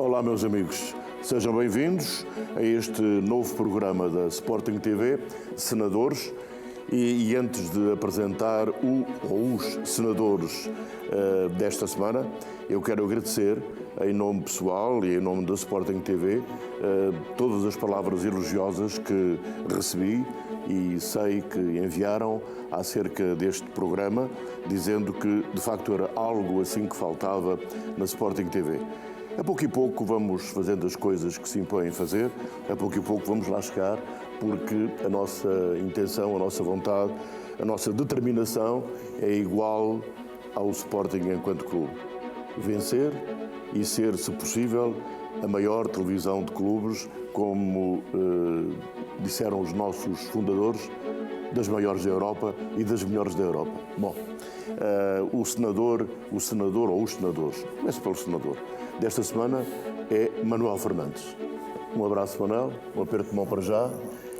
Olá, meus amigos. Sejam bem-vindos a este novo programa da Sporting TV, Senadores. E antes de apresentar os senadores desta semana, eu quero agradecer, em nome pessoal e em nome da Sporting TV, todas as palavras elogiosas que recebi e sei que enviaram acerca deste programa, dizendo que, de facto, era algo assim que faltava na Sporting TV. A pouco e pouco vamos fazendo as coisas que se impõem fazer, a pouco e pouco vamos lá chegar, porque a nossa intenção, a nossa vontade, a nossa determinação é igual ao Sporting enquanto clube. Vencer e ser, se possível, a maior televisão de clubes, como disseram os nossos fundadores, das maiores da Europa e das melhores da Europa. Bom, o senador ou os senadores, começo pelo senador, desta semana é Manuel Fernandes. Um abraço, Manuel, um aperto de mão para já.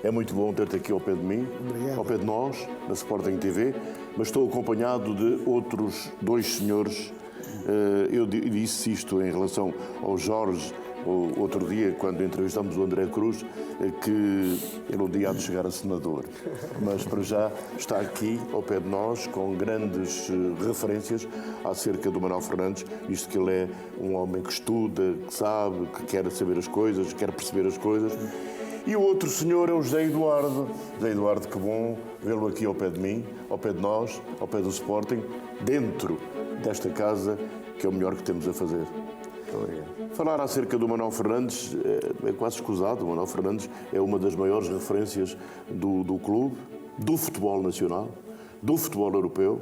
É muito bom ter-te aqui ao pé de mim, Obrigado. Ao pé de nós, na Sporting TV, mas estou acompanhado de outros dois senhores. Eu disse isto em relação ao Jorge, outro dia, quando entrevistámos o André Cruz, que ele um dia há de chegar a senador. Mas para já está aqui ao pé de nós, com grandes referências acerca do Manuel Fernandes, visto que ele é um homem que estuda, que sabe, que quer saber as coisas, quer perceber as coisas. E o outro senhor é o José Eduardo. José Eduardo, que bom vê-lo aqui ao pé de mim, ao pé de nós, ao pé do Sporting, dentro desta casa, que é o melhor que temos a fazer. Falar acerca do Manuel Fernandes é quase escusado. O Manuel Fernandes é uma das maiores referências do clube, do futebol nacional, do futebol europeu.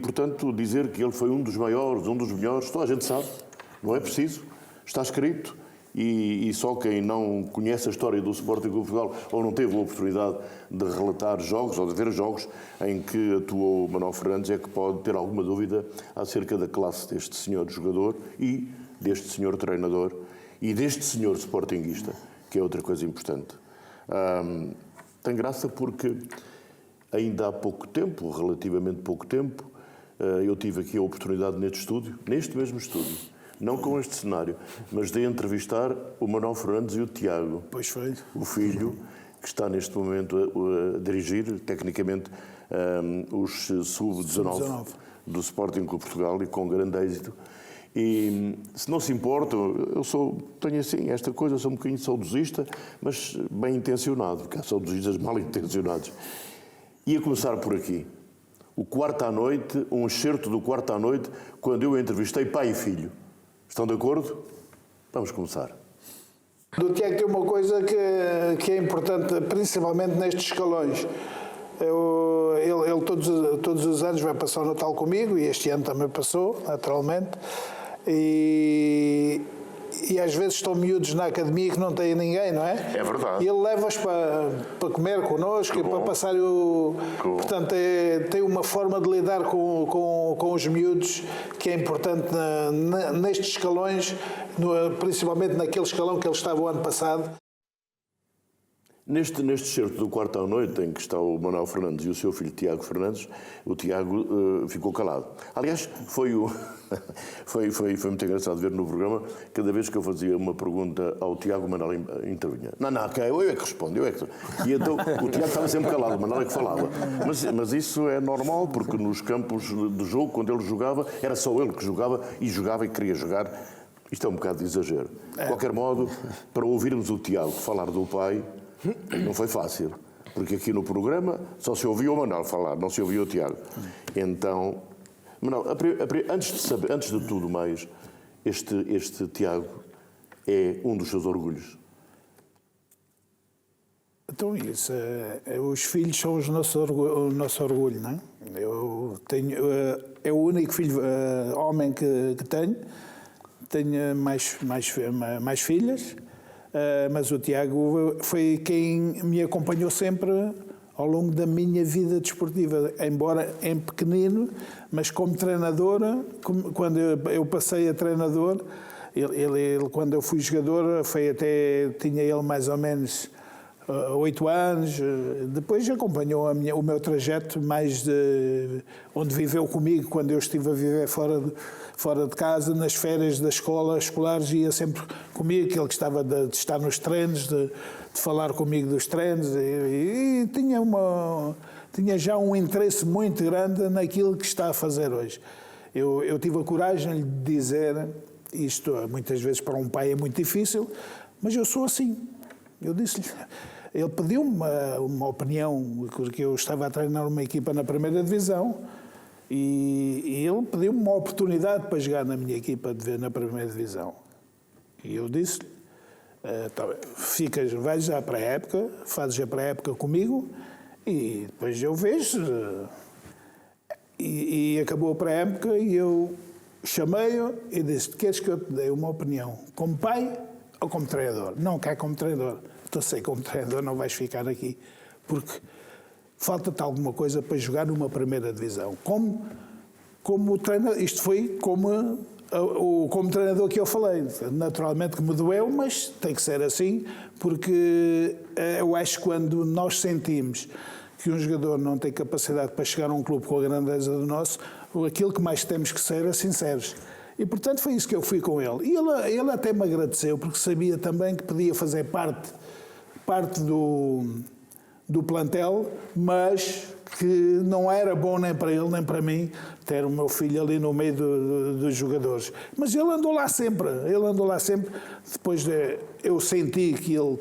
Portanto, dizer que ele foi um dos maiores, um dos melhores, toda a gente sabe, não é preciso, está escrito. E só quem não conhece a história do Sporting de Portugal ou não teve a oportunidade de relatar jogos ou de ver jogos em que atuou o Manuel Fernandes é que pode ter alguma dúvida acerca da classe deste senhor jogador e deste senhor treinador e deste senhor sportinguista, que é outra coisa importante. Tem graça porque ainda há pouco tempo, relativamente pouco tempo, eu tive aqui a oportunidade neste mesmo estúdio, não com este cenário, mas de entrevistar o Manuel Fernandes e o Tiago. Pois foi. O filho, que está neste momento a dirigir, tecnicamente, os sub-19 do Sporting Clube Portugal e com grande êxito. E, se não se importam, tenho assim, esta coisa, sou um bocadinho saudosista, mas bem intencionado, porque há saudosistas mal intencionados. Ia começar por aqui. O Quarto à Noite, um excerto do Quarto à Noite, quando eu entrevistei pai e filho. Estão de acordo? Vamos começar. Do Tiago tem uma coisa que é importante, principalmente nestes escalões. Ele todos os anos vai passar o Natal comigo, e este ano também passou, naturalmente. E às vezes estão miúdos na academia que não têm ninguém, não é? É verdade. E ele leva-os para comer connosco e para passar o... Portanto, tem uma forma de lidar com os miúdos que é importante nestes escalões, principalmente naquele escalão que ele estava o ano passado. Neste excerto do Quarto à Noite, em que está o Manuel Fernandes e o seu filho Tiago Fernandes, o Tiago ficou calado. Aliás, foi muito engraçado ver no programa, cada vez que eu fazia uma pergunta ao Tiago, o Manuel intervinha. Não, eu é que respondo, eu é que... E então o Tiago estava sempre calado, o Manuel é que falava. Mas isso é normal, porque nos campos de jogo, quando ele jogava, era só ele que jogava e queria jogar. Isto é um bocado de exagero. De qualquer modo, para ouvirmos o Tiago falar do pai, não foi fácil, porque aqui no programa só se ouvia o Manuel falar, não se ouvia o Tiago. Então, Manuel, antes de tudo mais, este Tiago é um dos seus orgulhos. Então isso, os filhos são o nosso orgulho, não é? É o único filho homem que tenho mais filhas. Mas o Tiago foi quem me acompanhou sempre ao longo da minha vida desportiva, embora em pequenino, mas como treinador, quando eu passei a treinador, ele quando eu fui jogador, tinha ele mais ou menos 8 anos. Depois acompanhou o meu trajeto mais de onde viveu comigo quando eu estive a viver fora de casa, nas férias da escola escolares, ia sempre comigo, que ele gostava de estar nos treinos, de falar comigo dos treinos e tinha já um interesse muito grande naquilo que está a fazer hoje. Eu tive a coragem de dizer, isto muitas vezes para um pai é muito difícil, mas eu sou assim. Eu disse-lhe, ele pediu-me uma opinião, porque eu estava a treinar uma equipa na primeira divisão e ele pediu-me uma oportunidade para jogar na minha equipa na primeira divisão. E eu disse-lhe, vais à pré-época, fazes a pré-época comigo e depois eu vejo. E acabou a pré-época e eu chamei-o e disse, queres que eu te dê uma opinião como pai ou como treinador? Não quer como treinador. Então sei, como treinador não vais ficar aqui, porque falta-te alguma coisa para jogar numa primeira divisão. Como treinador, isto foi como treinador que eu falei. Naturalmente que me doeu, mas tem que ser assim, porque eu acho que quando nós sentimos que um jogador não tem capacidade para chegar a um clube com a grandeza do nosso, aquilo que mais temos que ser é sinceros. E, portanto, foi isso que eu fui com ele. E ele até me agradeceu, porque sabia também que podia fazer parte do plantel, mas que não era bom nem para ele nem para mim ter o meu filho ali no meio dos jogadores. Mas ele andou lá sempre. Depois eu senti que ele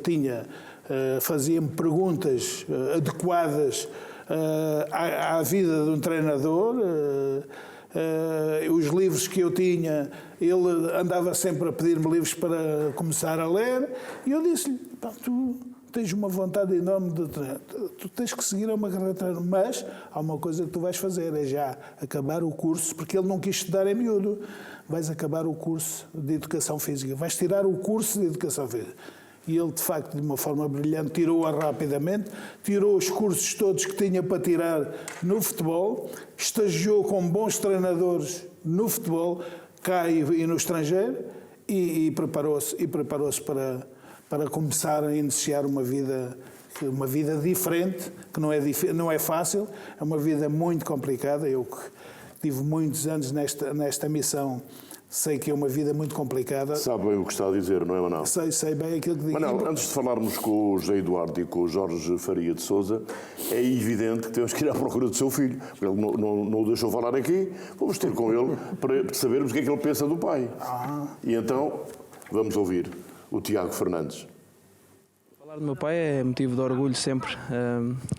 fazia-me perguntas adequadas à vida de um treinador. Os livros que eu tinha, ele andava sempre a pedir-me livros para começar a ler, e eu disse-lhe, tu tens uma vontade enorme de treinar, tu tens que seguir uma carreira de treinador, mas há uma coisa que tu vais fazer, é já acabar o curso, porque ele não quis estudar em miúdo, vais acabar o curso de Educação Física, vais tirar o curso de Educação Física. E ele, de facto, de uma forma brilhante, tirou-a rapidamente, tirou os cursos todos que tinha para tirar no futebol, estagiou com bons treinadores no futebol, cá e no estrangeiro, e preparou-se para começar a iniciar uma vida diferente, que não é fácil, é uma vida muito complicada. Eu que tive muitos anos nesta missão, sei que é uma vida muito complicada. Sabe bem o que está a dizer, não é, Manel? Sei bem aquilo que digo. Manel, antes de falarmos com o José Eduardo e com o Jorge Faria de Sousa, é evidente que temos que ir à procura do seu filho. Porque ele não o deixou falar aqui, vamos ter com ele para sabermos o que é que ele pensa do pai. E então, vamos ouvir o Tiago Fernandes. Falar do meu pai é motivo de orgulho sempre,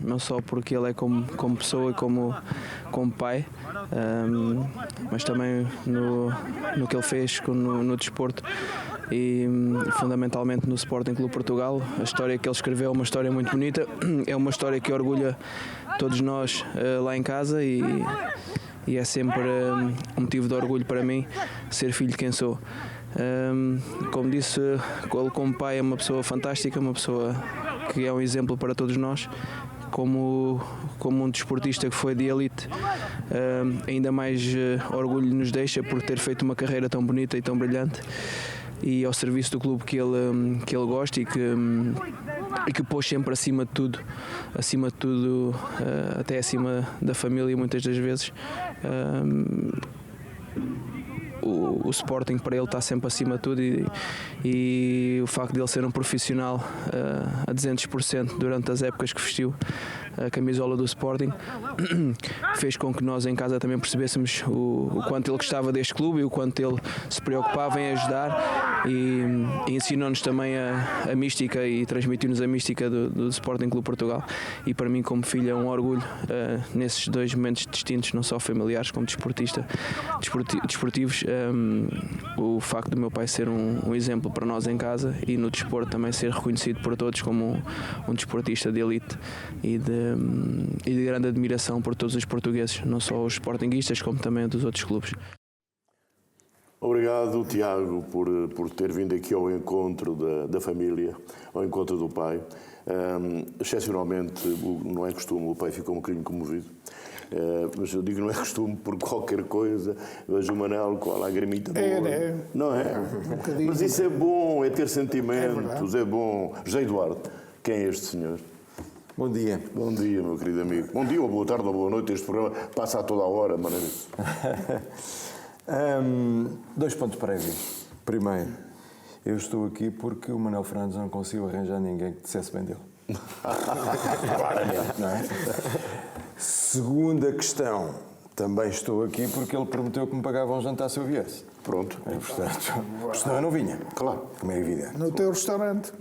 não só porque ele é como pessoa e como pai, mas também no que ele fez no desporto e fundamentalmente no Sporting Clube Portugal. A história que ele escreveu é uma história muito bonita, é uma história que orgulha todos nós lá em casa e é sempre um motivo de orgulho para mim ser filho de quem sou. Como disse, ele como pai é uma pessoa fantástica, uma pessoa que é um exemplo para todos nós, como um desportista que foi de elite. Ainda mais orgulho nos deixa por ter feito uma carreira tão bonita e tão brilhante e ao serviço do clube que ele gosta e que pôs sempre acima de tudo, até acima da família muitas das vezes. O Sporting para ele está sempre acima de tudo e o facto de ele ser um profissional a 200% durante as épocas que vestiu a camisola do Sporting fez com que nós em casa também percebêssemos o quanto ele gostava deste clube e o quanto ele se preocupava em ajudar e ensinou-nos também a mística e transmitiu-nos a mística do Sporting Clube Portugal e para mim como filho é um orgulho nesses dois momentos distintos, não só familiares como desportivos, o facto do meu pai ser um exemplo para nós em casa e no desporto também ser reconhecido por todos como um desportista de elite e de grande admiração por todos os portugueses, não só os sportinguistas como também dos outros clubes. Obrigado, Tiago, por ter vindo aqui ao encontro da família, ao encontro do pai. Excepcionalmente, não é costume, o pai ficou um bocadinho comovido. Mas eu digo não é costume por qualquer coisa. Vejo o Manel com a lagrimita boa. Não é? Mas isso é bom, é ter sentimentos, é bom. José Eduardo, Quem é este senhor? Bom dia. Bom dia, meu querido amigo. Bom dia, ou boa tarde, ou boa noite. Este programa passa a toda a hora, maneira. 2 pontos prévios. Primeiro, eu estou aqui porque o Manuel Fernandes não conseguiu arranjar ninguém que dissesse bem dele. Claramente, não é? Segunda questão, também estou aqui porque ele prometeu que me pagava um jantar se eu viesse. Pronto. Portanto, senão eu não vinha. Claro. Como é evidente. No teu restaurante.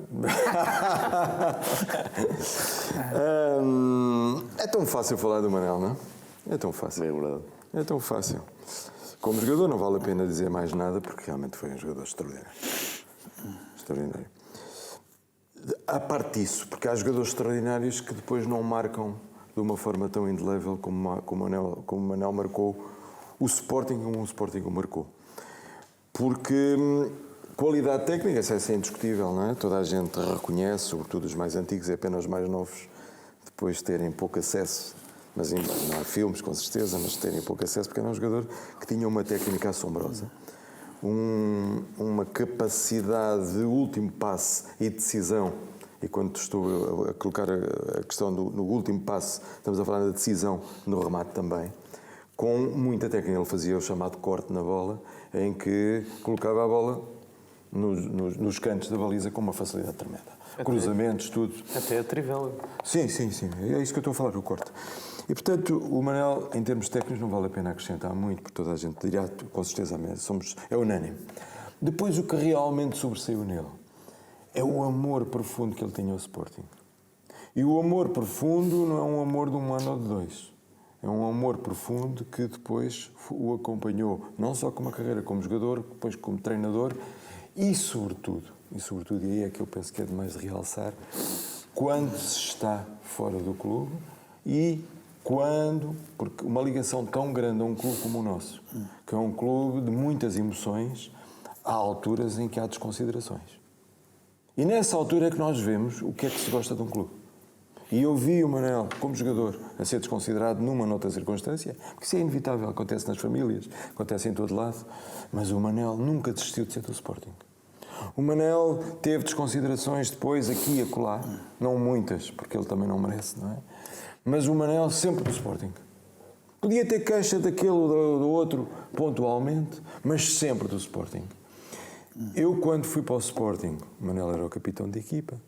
É tão fácil falar do Manel, não é? É tão fácil. É verdade. É tão fácil. Como jogador não vale a pena dizer mais nada, porque realmente foi um jogador extraordinário. Extraordinário. À parte disso, porque há jogadores extraordinários que depois não marcam de uma forma tão indelével como o Manel marcou o Sporting, como o Sporting o marcou. Porque qualidade técnica, essa é indiscutível, não é? Toda a gente reconhece, sobretudo os mais antigos e apenas os mais novos, depois terem pouco acesso, mas não há filmes com certeza, mas terem pouco acesso, porque era um jogador que tinha uma técnica assombrosa. Uma capacidade de último passe e decisão, e quando estou a colocar a questão no último passe, estamos a falar da decisão no remate também, com muita técnica. Ele fazia o chamado corte na bola, em que colocava a bola nos cantos da baliza com uma facilidade tremenda. Cruzamentos, tudo. Até a trivela. Sim. É isso que eu estou a falar, o corte. E, portanto, o Manel, em termos técnicos, não vale a pena acrescentar muito, porque toda a gente dirá, com certeza, é unânime. Depois, o que realmente sobressaiu nele é o amor profundo que ele tinha ao Sporting. E o amor profundo não é um amor de 1 ano ou de 2. É um amor profundo que depois o acompanhou, não só como carreira como jogador, depois como treinador e sobretudo, e aí é que eu penso que é demais de realçar, quando se está fora do clube e porque uma ligação tão grande a um clube como o nosso, que é um clube de muitas emoções, há alturas em que há desconsiderações. E nessa altura é que nós vemos o que é que se gosta de um clube. E eu vi o Manel, como jogador, a ser desconsiderado numa outra circunstância, porque isso é inevitável, acontece nas famílias, acontece em todo lado, mas o Manel nunca desistiu de ser do Sporting. O Manel teve desconsiderações depois, aqui e acolá, não muitas, porque ele também não merece, não é? Mas o Manel sempre do Sporting. Podia ter queixa daquele ou do outro pontualmente, mas sempre do Sporting. Eu, quando fui para o Sporting, o Manel era o capitão de equipa,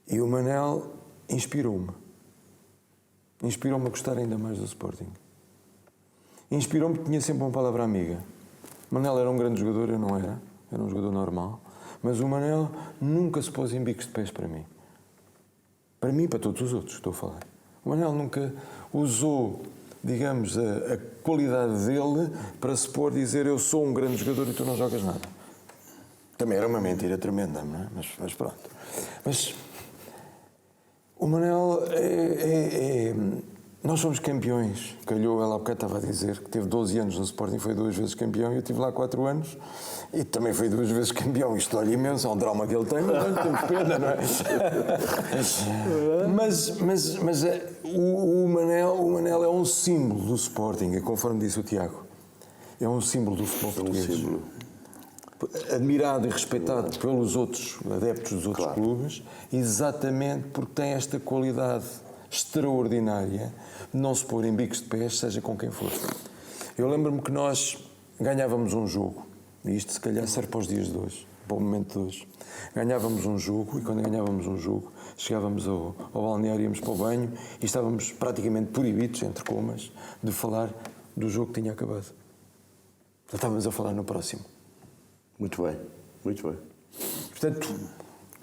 e o Manel inspirou-me. Inspirou-me a gostar ainda mais do Sporting. Inspirou-me porque tinha sempre uma palavra amiga. O Manel era um grande jogador, eu não era. Era um jogador normal. Mas o Manel nunca se pôs em bicos de pés para mim. Para mim e para todos os outros, estou a falar. O Manel nunca usou, digamos, a qualidade dele para se pôr dizer eu sou um grande jogador e tu não jogas nada. Também era uma mentira tremenda, não é? Mas pronto. Mas o Manel nós somos campeões. Calhou, ela há bocado estava a dizer que teve 12 anos no Sporting, foi 2 vezes campeão, e eu estive lá 4 anos e também foi 2 vezes campeão. Isto olha imenso, é um trauma que ele tem, mas temos pena, não é? Mas o Manel é um símbolo do Sporting, e conforme disse o Tiago, é um símbolo do futebol português. Admirado e respeitado pelos outros adeptos dos outros clubes, exatamente porque tem esta qualidade extraordinária de não se pôr em bicos de pés, seja com quem for. Eu lembro-me que nós ganhávamos um jogo, e isto se calhar serve para os dias de hoje, para o momento de hoje. Ganhávamos um jogo, e quando ganhávamos um jogo, chegávamos ao balneário, íamos para o banho, e estávamos praticamente proibidos, entre comas, de falar do jogo que tinha acabado. Já estávamos a falar no próximo. Muito bem, muito bem. Portanto,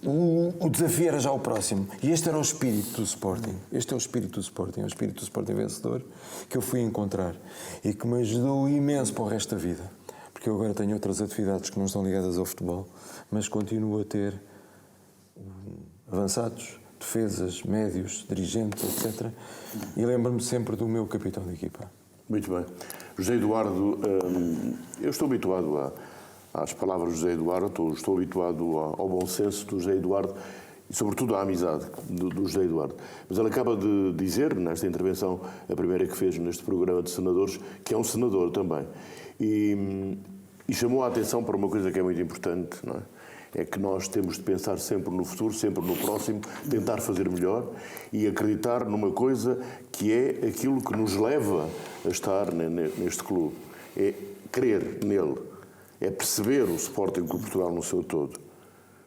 o desafio era já o próximo. E este era o espírito do Sporting. Este é o espírito do Sporting. É o espírito do Sporting vencedor que eu fui encontrar e que me ajudou imenso para o resto da vida. Porque eu agora tenho outras atividades que não estão ligadas ao futebol, mas continuo a ter avançados, defesas, médios, dirigentes, etc. E lembro-me sempre do meu capitão de equipa. Muito bem. José Eduardo, eu estou habituado às palavras de José Eduardo, estou habituado ao bom senso do José Eduardo e, sobretudo, à amizade do José Eduardo. Mas ele acaba de dizer, nesta intervenção, a primeira que fez neste programa de senadores, que é um senador também. E chamou a atenção para uma coisa que é muito importante, não é? É que nós temos de pensar sempre no futuro, sempre no próximo, tentar fazer melhor e acreditar numa coisa que é aquilo que nos leva a estar neste clube. É crer nele, é perceber o Sporting Clube de Portugal no seu todo.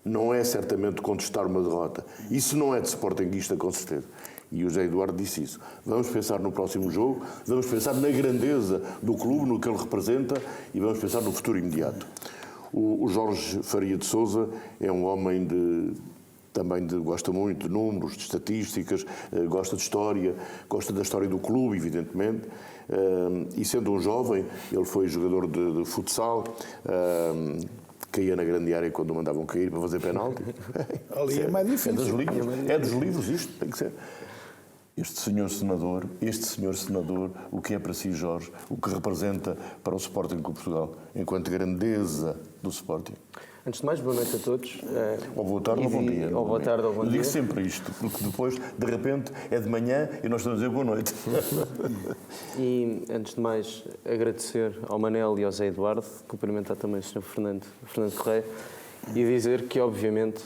Não é certamente contestar uma derrota. Isso não é de sportinguista, com certeza. E o José Eduardo disse isso. Vamos pensar no próximo jogo, vamos pensar na grandeza do clube, no que ele representa e vamos pensar no futuro imediato. O Jorge Faria de Sousa é um homem gosta muito de números, de estatísticas, gosta de história, gosta da história do clube, evidentemente. E sendo um jovem, ele foi jogador de futsal, caía na grande área quando mandavam cair para fazer penalti. Ali é mais difícil. É dos livros isto, tem que ser. Este senhor senador, o que é para si, Jorge, o que representa para o Sporting Clube de Portugal, enquanto grandeza do Sporting? Antes de mais, boa noite a todos. Ou boa tarde ou bom dia. Ou boa tarde ou bom dia. Eu digo sempre isto, porque depois, de repente, é de manhã e nós estamos a dizer boa noite. E, antes de mais, agradecer ao Manel e ao Zé Eduardo, cumprimentar também o Sr. Fernando Correia, e dizer que, obviamente,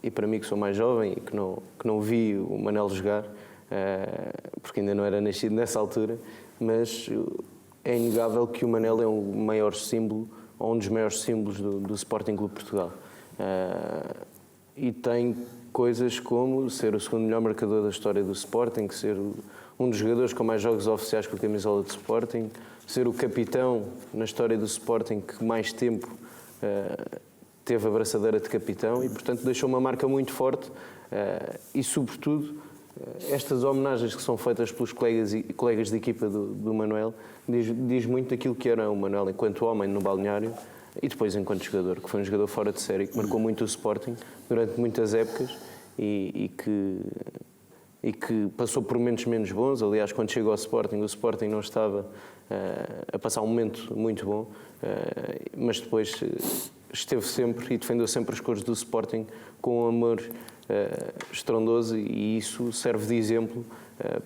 e para mim que sou mais jovem e que não vi o Manel jogar, porque ainda não era nascido nessa altura, mas é inegável que o Manel é o maior símbolo, ou um dos maiores símbolos do Sporting Clube de Portugal. E tem coisas como ser o segundo melhor marcador da história do Sporting, ser um dos jogadores com mais jogos oficiais com a camisola do Sporting, ser o capitão na história do Sporting que mais tempo teve a braçadeira de capitão e, portanto, deixou uma marca muito forte e, sobretudo, estas homenagens que são feitas pelos colegas de equipa do Manuel diz muito daquilo que era o Manuel enquanto homem no balneário e depois enquanto jogador, que foi um jogador fora de série, que marcou muito o Sporting durante muitas épocas e que passou por momentos menos bons. Aliás, quando chegou ao Sporting, o Sporting não estava a passar um momento muito bom, mas depois esteve sempre e defendeu sempre as cores do Sporting com um amor estrondoso, e isso serve de exemplo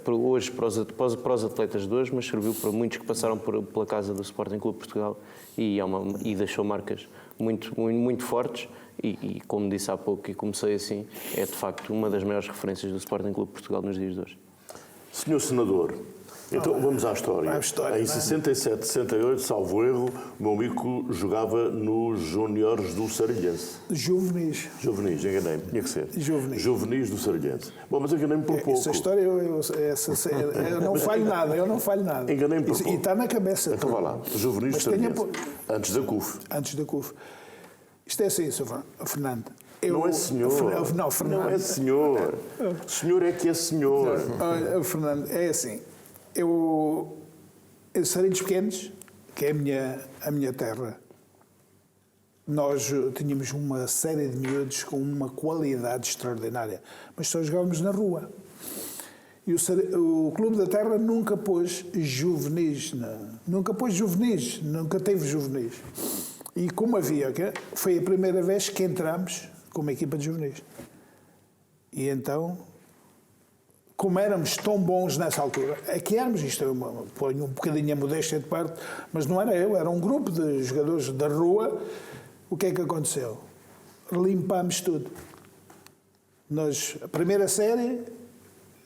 hoje para os atletas de hoje, mas serviu para muitos que passaram pela casa do Sporting Clube de Portugal e deixou marcas muito fortes e, como disse há pouco e comecei assim, é de facto uma das maiores referências do Sporting Clube de Portugal nos dias de hoje. Senhor Senador, então vamos à história. Em 67, 68, salvo erro, o meu amigo jogava nos Júniores do Sarilhense. Juvenis, enganei-me, tinha que ser. Juvenis do Sarilhense. Bom, mas enganei-me por pouco. Essa história, eu não falho nada, Enganei-me por pouco. E está na cabeça. Então vá lá, Juvenis do Sarilhense. Antes da CUF. Isto é assim, Sr. Fernando. Não é senhor. Não, Fernando. Não é senhor. Senhor é que é senhor. Olha, Fernando, é assim. Eu Sarilhos Pequenos, que é a minha terra, nós tínhamos uma série de miúdos com uma qualidade extraordinária, mas só jogávamos na rua. E o Clube da Terra nunca pôs juvenis, nunca teve juvenis. E como havia, foi a primeira vez que entramos com uma equipa de juvenis. E então, como éramos tão bons nessa altura, é que éramos, ponho um bocadinho a modéstia de parte, mas não era eu, era um grupo de jogadores da rua. O que é que aconteceu? Limpámos tudo. Nós, a primeira série,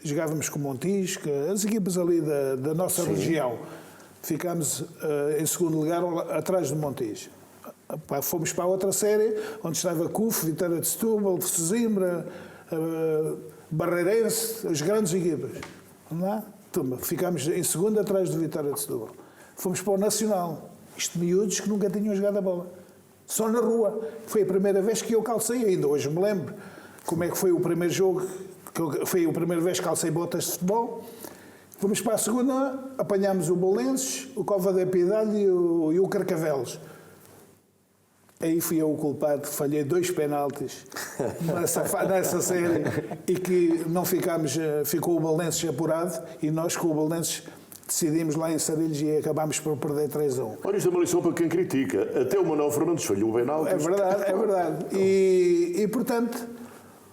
jogávamos com o Montijo, as equipas ali da nossa região. Ficámos em segundo lugar atrás do Montijo. Fomos para a outra série, onde estava CUF, Vitória de Setúbal, Sesimbra, Barreirense, as grandes equipas. Vamos lá? Ficámos em segundo atrás do Vitória de Setúbal. Fomos para o Nacional. Isto miúdos que nunca tinham jogado a bola. Só na rua. Foi a primeira vez que eu calcei, ainda hoje me lembro como é que foi o primeiro jogo, foi a primeira vez que calcei botas de futebol. Fomos para a segunda, apanhámos o Belenenses, o Cova da Piedade e o Carcavelos. Aí fui eu o culpado, falhei 2 penaltis nessa série e que não ficou o Belenenses apurado e nós com o Belenenses decidimos lá em Sarilhos e acabámos por perder 3-1. Olha, isto é uma lição para quem critica. Até o Manuel Fernandes falhou o penalti. É verdade. E portanto,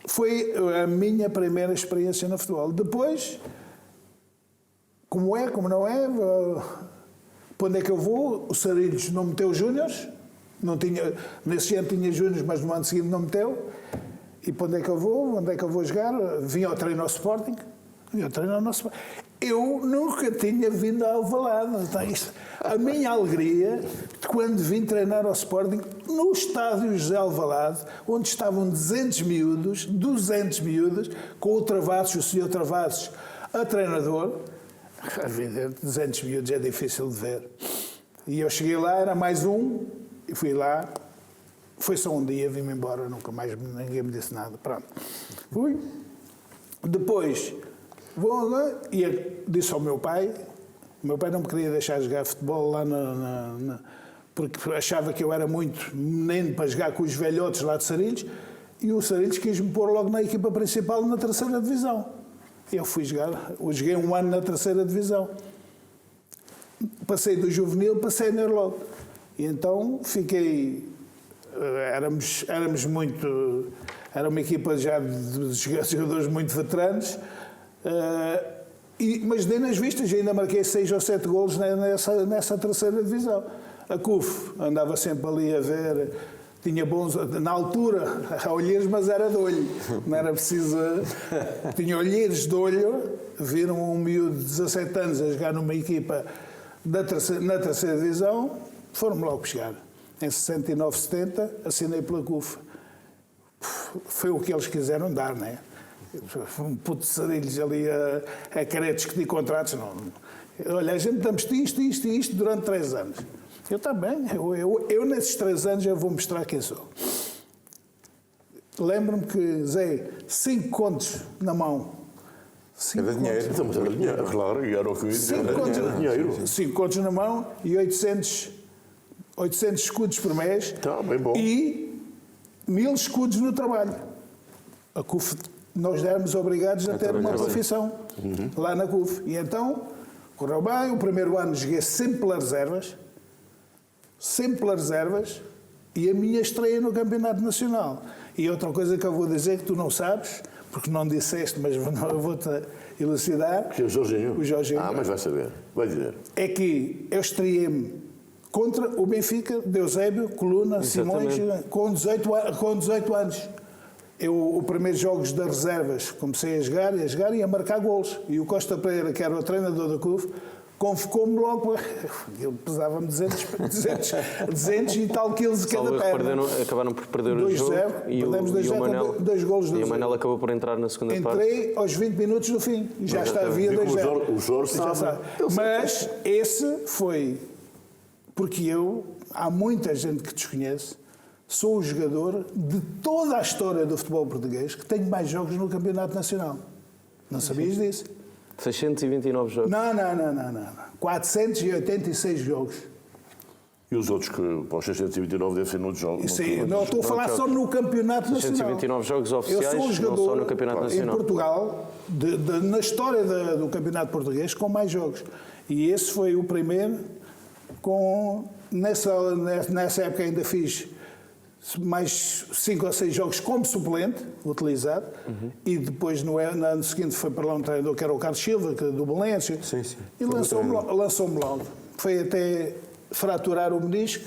foi a minha primeira experiência no futebol. Depois, como é, como não é, para onde é que eu vou? O Sarilhos não meteu júniores. Não tinha, nesse ano tinha júniores, mas no ano seguinte não meteu. E para onde é que eu vou? Onde é que eu vou jogar? Vim ao treino ao Sporting. Eu nunca tinha vindo a Alvalade. A minha alegria de quando vim treinar ao Sporting, no estádio José Alvalade, onde estavam 200 miúdos, com o Travassos, o senhor Travassos, a treinador. 200 miúdos é difícil de ver. E eu cheguei lá, era mais um, e fui lá. Foi só um dia, vim-me embora, nunca mais ninguém me disse nada. Pronto. Fui. Depois, vou lá e disse ao meu pai. O meu pai não me queria deixar jogar futebol lá porque achava que eu era muito menino para jogar com os velhotes lá de Sarilhos. E o Sarilhos quis-me pôr logo na equipa principal na 3ª divisão. Eu fui jogar, eu joguei um ano na 3ª divisão. Passei do juvenil para sénior logo. E então fiquei... Éramos muito... Era uma equipa já de jogadores muito veteranos, mas dei nas vistas, ainda marquei 6 ou 7 golos nessa 3ª divisão. A CUF andava sempre ali a ver, tinha bons... Na altura, olheiros, mas era de olho. Não era preciso... Tinha olheiros de olho, viram um miúdo de 17 anos a jogar numa equipa na 3ª divisão, foram-me logo buscar. Em 69, 70, assinei pela CUF. Foi o que eles quiseram dar, não é? Um puto de Sarilhos ali a querer discutir contratos. Não. Olha, a gente damos isto e isto durante 3 anos. Eu também. Eu nesses 3 anos, eu vou mostrar quem sou. Lembro-me que, Zé, 5 contos na mão. Era dinheiro. Estamos a dinheiro, claro, e era o que eu ia dizer. Era dinheiro. 5 contos na mão e 800 escudos por mês. Tá, bem bom. E 1000 escudos no trabalho. A CUF, nós éramos obrigados a ter uma profissão lá na CUF. E então, correu bem. O primeiro ano joguei sempre pelas reservas, e a minha estreia no Campeonato Nacional. E outra coisa que eu vou dizer que tu não sabes, porque não disseste, mas eu vou-te elucidar. Que é o Jorginho? O Jorginho. Ah, mas vai saber. Vai dizer. É que eu estreiei-me contra o Benfica de Eusébio, Coluna, Simões, com 18 anos. O primeiros jogos das reservas comecei a jogar e a marcar golos. E o Costa Pereira, que era o treinador da CUF, convocou-me logo. Ele pesava-me 200 e tal quilos de cada perna. Acabaram por perder o jogo. Perdemos 2-0 com 2 golos. E o Manel acabou por entrar na segunda parte. Entrei aos 20 minutos do fim. E já havia 2-0. O Jorge sabe. Mas esse foi... Porque há muita gente que desconhece, sou o jogador de toda a história do futebol português que tenho mais jogos no Campeonato Nacional. Não sabias disso? 629 jogos. Não. 486 jogos. E os outros que, para os 629, devem ser noutros jogos. Sim, não estou a falar só no Campeonato Nacional. 629 jogos oficiais, eu sou um jogador, não só no Campeonato Nacional. Em Portugal, na história do Campeonato Português, com mais jogos. E esse foi o primeiro, nessa época ainda fiz mais 5 ou 6 jogos como suplente, utilizado, e depois no ano seguinte foi para lá um treinador que era o Carlos Silva, do Valência, e lançou-me logo. Foi até fraturar o menisco,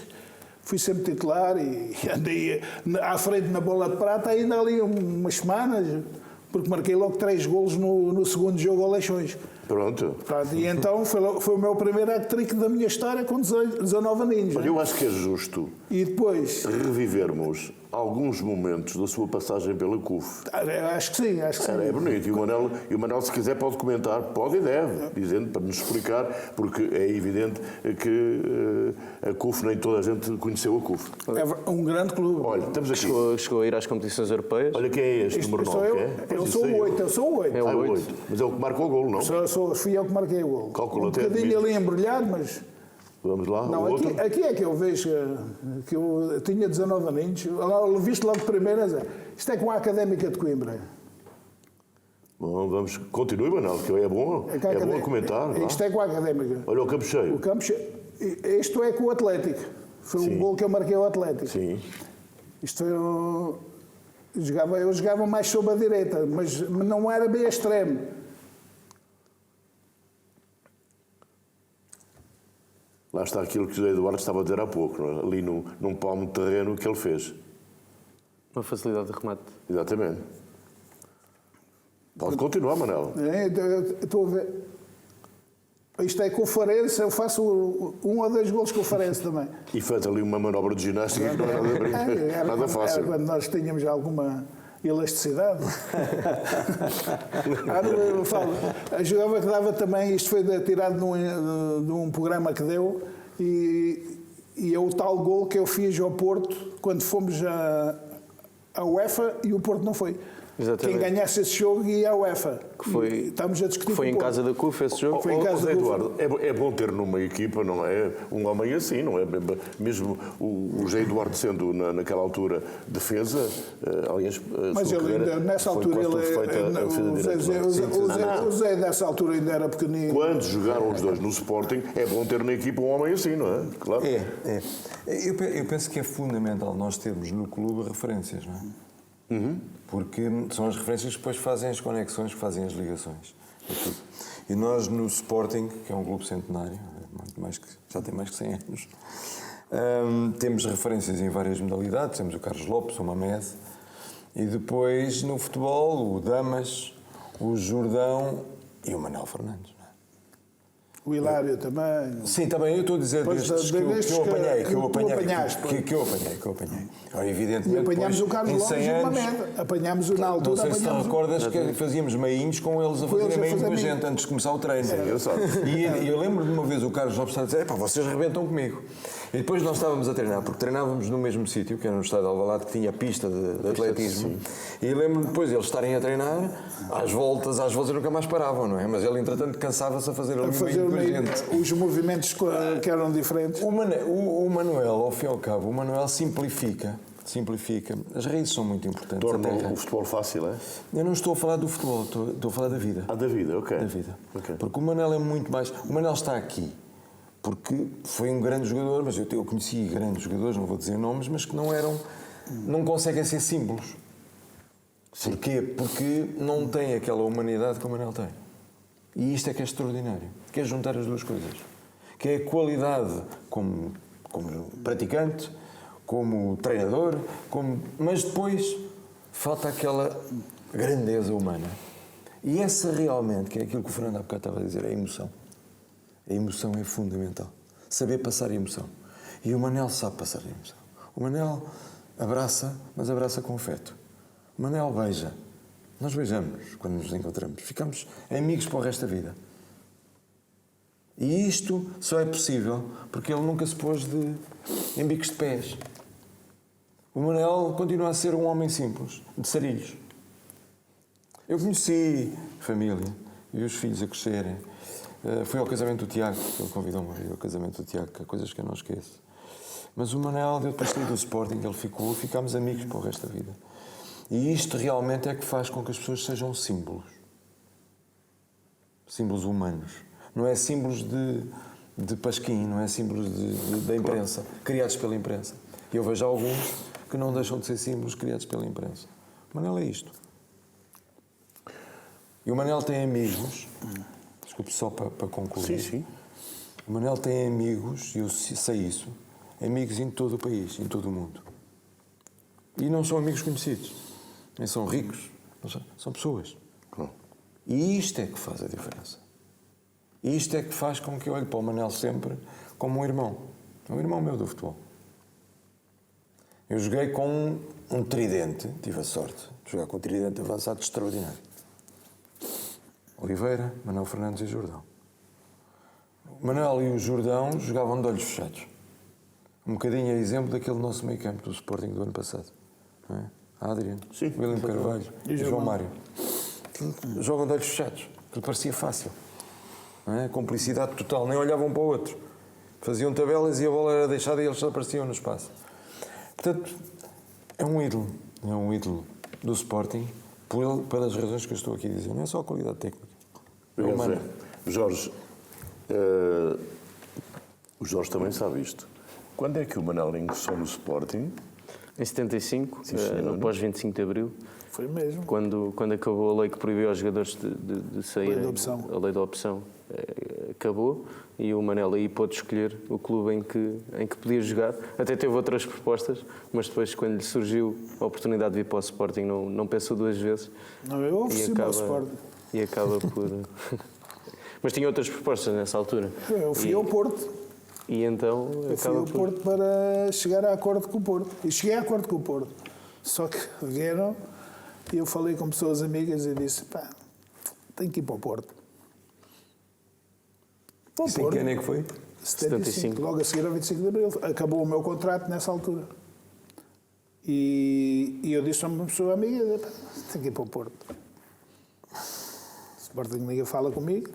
fui sempre titular e andei à frente na bola de prata ainda ali umas semanas, porque marquei logo 3 golos no segundo jogo ao Leixões. Pronto. E então foi o meu primeiro hat-trick da minha história com 19 aninhos. Olha, eu acho que é justo e depois revivermos alguns momentos da sua passagem pela CUF. Acho que sim. É bonito. E o Manel, se quiser, pode comentar, pode e deve, dizendo, para nos explicar, porque é evidente que a CUF, nem toda a gente conheceu a CUF. É um grande clube. Olha, estamos aqui. Chegou a ir às competições europeias. Olha, quem é este número 9? Eu sou o 8. É o 8. Mas é o que marcou o golo, não? Fui eu que marquei o golo. Calculo um bocadinho ali embrulhado, mas... Vamos lá, não, aqui é que eu vejo que eu tinha 19 aninhos. Viste logo de primeira, isto é com a Académica de Coimbra. Bom, vamos... Continue, Manel, que é bom a comentar. Isto é com a Académica. Olha o campo cheio. Isto é com o Atlético. Foi um golo que eu marquei ao Atlético. Sim. Isto foi eu jogava mais sob a direita, mas não era bem extremo. Lá está aquilo que o José Eduardo estava a dizer há pouco, não é? Ali num palmo de terreno que ele fez. Uma facilidade de remate. Exatamente. Pode continuar, Manel. Estou a ver. Isto é com o Farense, eu faço 1 ou 2 golos com o Farense também. E fez ali uma manobra de ginástica que não era nada fácil. Era quando nós tínhamos alguma elasticidade. Eu falo, a jogava que dava também, isto foi tirado de um programa que deu, e é o tal gol que eu fiz ao Porto quando fomos à UEFA e o Porto não foi. Exatamente. Quem ganhasse esse jogo ia à UEFA. Que foi, estamos a discutir foi em casa da CUF esse jogo. Foi em casa José do Eduardo, é bom ter numa equipa, não é? Um homem assim, não é? Mesmo o José Eduardo sendo naquela altura defesa, aliás, mas ele ainda, nessa altura, o Zé dessa altura ainda era pequenino. Quando jogaram os dois no Sporting, é bom ter na equipa um homem assim, não é? Claro. Eu penso que é fundamental nós termos no clube referências, não é? Porque são as referências que depois fazem as conexões, que fazem as ligações. E nós no Sporting, que é um clube centenário, já tem mais que 100 anos, temos referências em várias modalidades. Temos o Carlos Lopes, o Mamed, e depois no futebol o Damas, o Jordão e o Manuel Fernandes. O Hilário também. Sim, também eu estou a dizer destes que eu apanhei. Evidentemente, e apanhámos o Carlos Lopes e o Mamed. Apanhámos o na altura. Não sei se te recordas que fazíamos meinhos com eles a fazerem meio com a gente antes de começar o treino. E eu lembro de uma vez o Carlos Lopes a dizer: vocês arrebentam comigo. E depois nós estávamos a treinar, porque treinávamos no mesmo sítio, que era no estádio de Alvalade, que tinha pista de atletismo. E lembro-me depois eles estarem a treinar, às voltas nunca mais paravam, não é? Mas ele, entretanto, cansava-se a fazer ali meio com a gente. Os movimentos que eram diferentes. O Manuel, ao fim e ao cabo, o Manuel simplifica. As raízes são muito importantes. Torna o futebol fácil, é? Eu não estou a falar do futebol, estou a falar da vida. Da vida, ok. Da vida. Okay. Porque o Manuel é muito mais... O Manuel está aqui porque foi um grande jogador, mas eu conheci grandes jogadores, não vou dizer nomes, mas que não conseguem ser símbolos. Sim. Porquê? Porque não tem aquela humanidade que o Manuel tem. E isto é que é extraordinário. Que é juntar as duas coisas. Que é a qualidade como praticante, como treinador, mas depois falta aquela grandeza humana. E essa realmente, que é aquilo que o Fernando há bocado estava a dizer, é a emoção. A emoção é fundamental. Saber passar a emoção. E o Manel sabe passar a emoção. O Manel abraça, mas abraça com afeto. O Manel beija. Nós beijamos quando nos encontramos. Ficamos amigos para o resto da vida. E isto só é possível porque ele nunca se pôs em bicos de pés. O Manel continua a ser um homem simples, de Sarilhos. Eu conheci a família e os filhos a crescerem. Fui ao casamento do Tiago, ele convidou-me a ir ao casamento do Tiago, que há coisas que eu não esqueço. Mas o Manel, depois de sair do Sporting, ele ficámos amigos para o resto da vida. E isto realmente é que faz com que as pessoas sejam símbolos. Símbolos humanos. Não é símbolos de pasquim, não é símbolos da imprensa, criados pela imprensa. E eu vejo alguns que não deixam de ser símbolos criados pela imprensa. O Manel é isto. E o Manel tem amigos, desculpe só para concluir. Sim. O Manel tem amigos, e eu sei isso, amigos em todo o país, em todo o mundo. E não são amigos conhecidos, nem são ricos, são pessoas. Claro. E isto é que faz a diferença. E isto é que faz com que eu olhe para o Manel sempre como um irmão. É um irmão meu do futebol. Eu joguei com um tridente, tive a sorte de jogar com um tridente avançado extraordinário. Oliveira, Manuel Fernandes e Jordão. O Manuel e o Jordão jogavam de olhos fechados. Um bocadinho a exemplo daquele nosso meio campo do Sporting do ano passado. Não é? Adriano, William Carvalho e João Mário. Jogam de olhos fechados. Aquilo parecia fácil. Não é? Complicidade total. Nem olhavam um para o outro. Faziam tabelas e a bola era deixada e eles só apareciam no espaço. Portanto, é um ídolo do Sporting pelas razões que eu estou aqui a dizer. Não é só a qualidade técnica. Jorge, o Jorge também sabe isto. Quando é que o Manel ingressou no Sporting? Em 75, após 25 de Abril. Foi mesmo. Quando acabou a lei que proibiu aos jogadores de sair, Lei da opção. a lei da opção, acabou e o Manel aí pôde escolher o clube em que podia jogar. Até teve outras propostas, mas depois, quando lhe surgiu a oportunidade de vir para o Sporting, não pensou duas vezes. Não, eu ofereci-me ao Sporting. E acaba por... Mas tinha outras propostas nessa altura. Eu fui ao Porto. E então Eu fui ao Porto para chegar a acordo com o Porto. E cheguei a acordo com o Porto. Só que vieram e eu falei com pessoas amigas e disse, pá, tenho que ir para o Porto. Para o Porto. Que ano é que foi? 75. Logo a seguir ao 25 de Abril. Acabou o meu contrato nessa altura. E eu disse a uma pessoa amiga, pá, tenho que ir para o Porto. O Sporting Liga fala comigo.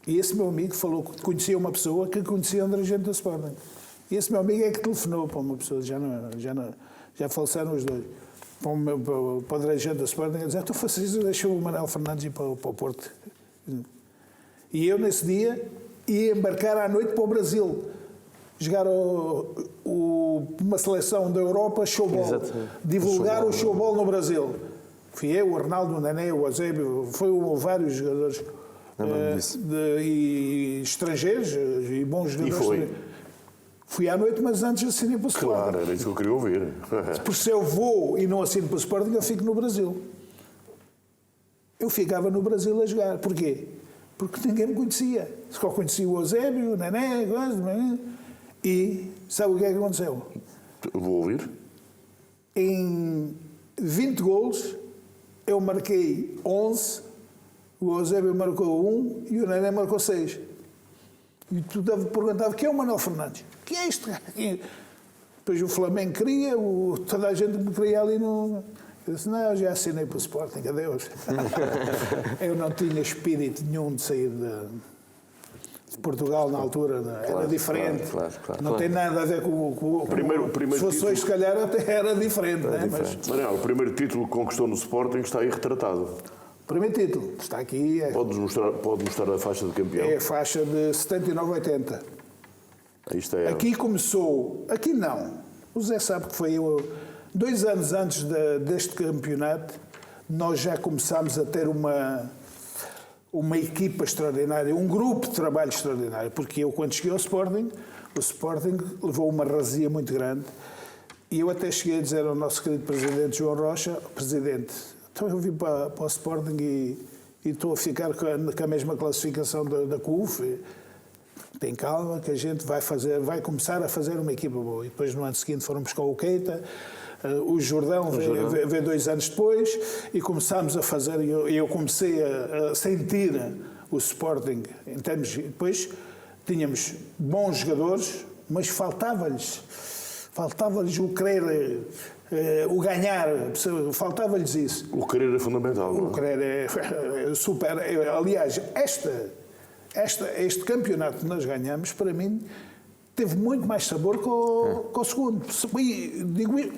E esse meu amigo falou que conhecia uma pessoa que conhecia um dirigente do Sporting. E esse meu amigo é que telefonou para uma pessoa, já faleceram os dois, para o dirigente do Sporting, a dizer, tu fazes isso, deixou o Manuel Fernandes ir para o Porto. E eu, nesse dia, ia embarcar à noite para o Brasil, jogar uma seleção da Europa, showball, Exatamente. divulgar o showball no Brasil. Fui eu, o Arnaldo, o Nené, o Eusébio, foi vários jogadores. E estrangeiros e bons jogadores. E foi? Fui à noite, mas antes assinei para o Sporting. Claro, era isso que eu queria ouvir. Porque se eu vou e não assino para o Sporting, eu fico no Brasil. Eu ficava no Brasil a jogar. Porquê? Porque ninguém me conhecia. Só conhecia o Eusébio, o Nené, e sabe o que é que aconteceu? Vou ouvir. Em 20 golos, eu marquei 11, o Eusébio marcou 1 e o Nené marcou 6. E tu perguntava, quem é o Manuel Fernandes? Quem é este? Depois o Flamengo queria, toda a gente me queria ali no... Eu disse, não, eu já assinei para o Sporting, adeus. Eu não tinha espírito nenhum de sair de Portugal na altura, era diferente. Não tem nada a ver com o primeiro se fosse hoje, se calhar, até era diferente. Mas, Manuel, o primeiro título que conquistou no Sporting está aí retratado. primeiro título, está aqui. Pode mostrar a faixa de campeão? É a faixa de 79-80. Isto é... Aqui começou... Aqui não. O Zé sabe que foi 2 anos antes deste campeonato, nós já começámos a ter uma equipa extraordinária, um grupo de trabalho extraordinário, porque eu, quando cheguei ao Sporting, o Sporting levou uma razia muito grande e eu até cheguei a dizer ao nosso querido presidente João Rocha, presidente, então eu vim para o Sporting e estou a ficar com a mesma classificação da CUF. Tem calma que a gente vai começar a fazer uma equipa boa. E depois no ano seguinte foram buscar o Keita, o Jordão veio 2 anos depois e começámos a fazer, eu comecei a sentir o Sporting em termos... Depois tínhamos bons jogadores, mas faltava-lhes o querer... o ganhar, faltava-lhes isso. O querer é fundamental. O querer é super... Aliás, este campeonato que nós ganhamos, para mim, teve muito mais sabor que o segundo.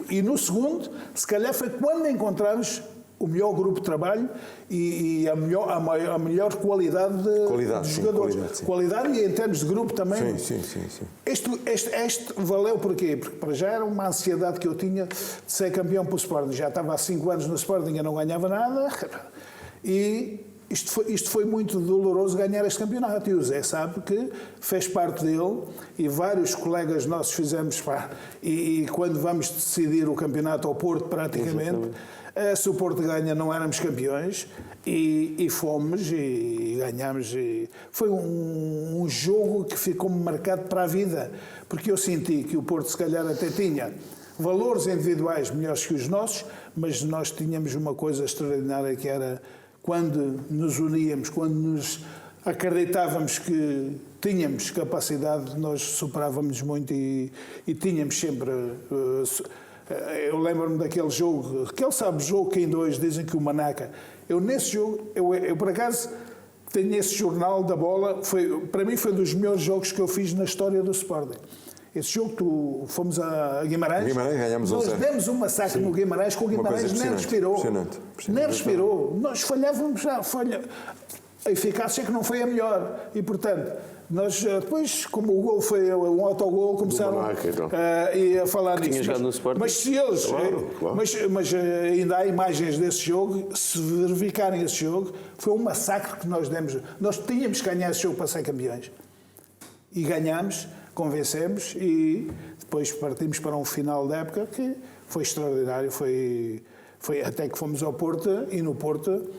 E no segundo, se calhar foi quando encontramos o melhor grupo de trabalho e a melhor qualidade de jogadores. Qualidade e em termos de grupo também. Sim. Este valeu porquê? Porque para já era uma ansiedade que eu tinha de ser campeão para o Sporting. Já estava há 5 anos no Sporting e não ganhava nada. E isto foi muito doloroso ganhar este campeonato. E o Zé sabe que fez parte dele e vários colegas nossos fizemos. E quando vamos decidir o campeonato ao Porto, praticamente... Se o Porto ganha, não éramos campeões e fomos e ganhámos. Foi um jogo que ficou-me marcado para a vida, porque eu senti que o Porto, se calhar, até tinha valores individuais melhores que os nossos, mas nós tínhamos uma coisa extraordinária que era quando nos uníamos, quando nos acreditávamos que tínhamos capacidade, nós superávamos muito e tínhamos sempre... Eu lembro-me daquele jogo, aquele jogo que ainda hoje dizem que o Manaca. Eu nesse jogo, eu por acaso tenho esse jornal da bola, para mim foi um dos melhores jogos que eu fiz na história do Sporting. Esse jogo, fomos a Guimarães, ganhamos nós demos um massacre no Guimarães, que o Guimarães nem respirou. Nem respirou. Nós falhávamos já, a eficácia que não foi a melhor. E, portanto, Nós depois, como o gol foi um autogol, começaram Manaca, então. a falar nisso. tinha jogado no Sporting. Mas se eles... Claro. Mas ainda há imagens desse jogo. Se verificarem esse jogo, foi um massacre que nós demos. Nós tínhamos que ganhar esse jogo para ser campeões. E ganhámos, convencemos e depois partimos para um final da época que foi extraordinário. Foi até que fomos ao Porto e no Porto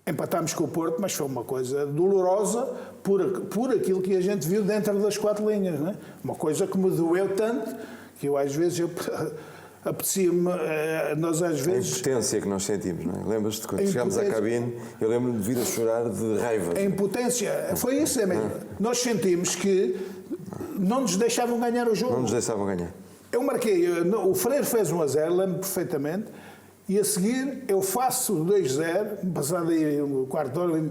empatámos com o Porto, mas foi uma coisa dolorosa por aquilo que a gente viu dentro das 4 linhas. Não é? Uma coisa que me doeu tanto que eu às vezes apetecia-me, nós às vezes... A impotência que nós sentimos, não é? Lembras-te quando chegámos à cabine, eu lembro-me de vir a chorar de raiva. A impotência, foi isso mesmo. Nós sentimos que não nos deixavam ganhar o jogo. Não nos deixavam ganhar. Eu marquei, o Freire fez 1-0, lembro perfeitamente, e a seguir eu faço 2-0, passado aí o quarto hora,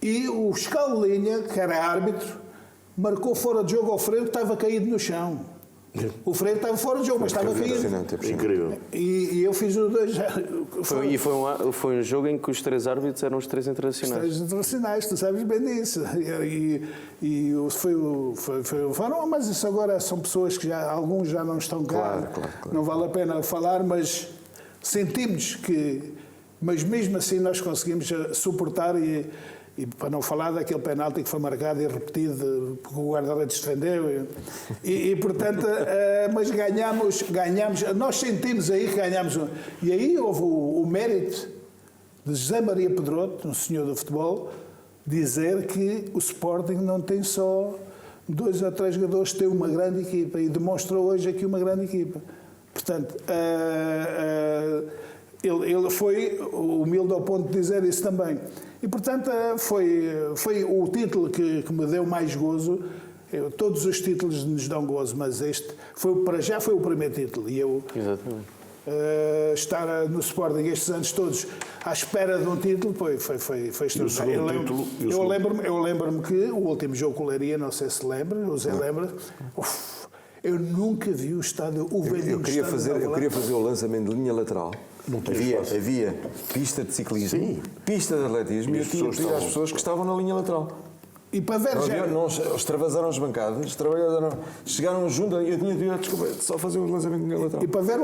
e o Escalolinha, que era árbitro, marcou fora de jogo ao Freire, que estava caído no chão. O Freire estava fora de jogo, mas estava caído. Incrível. E eu fiz o 2-0. E foi um jogo em que os 3 árbitros eram os 3 Os internacionais. 3 internacionais, tu sabes bem disso. Mas isso agora são pessoas que alguns já não estão cá. Claro. Não vale a pena falar, mas sentimos que... Mas mesmo assim nós conseguimos suportar e para não falar daquele penalti que foi marcado e repetido porque o guarda-redes defendeu. Portanto, mas ganhámos, nós sentimos aí que ganhámos. E aí houve o mérito de José Maria Pedroto, um senhor do futebol, dizer que o Sporting não tem só 2 ou 3 jogadores, tem uma grande equipa e demonstrou hoje aqui uma grande equipa. Portanto, ele foi humilde ao ponto de dizer isso também. E, portanto, foi o título que me deu mais gozo. Todos os títulos nos dão gozo, mas este para já foi o primeiro título. E eu estar no Sporting estes anos todos à espera de um título foi extraordinário. Eu lembro-me que o último jogo com o Leiria, não sei se lembra, o Zé lembra, eu nunca vi o estádio. Eu queria fazer o lançamento de linha lateral. Havia pista de ciclismo, pista de atletismo, e eu tinha pedido às pessoas que estavam na linha lateral. E para ver extravasaram as bancadas, chegaram junto, eu tinha de desculpa, só fazer o lançamento de linha lateral. E para ver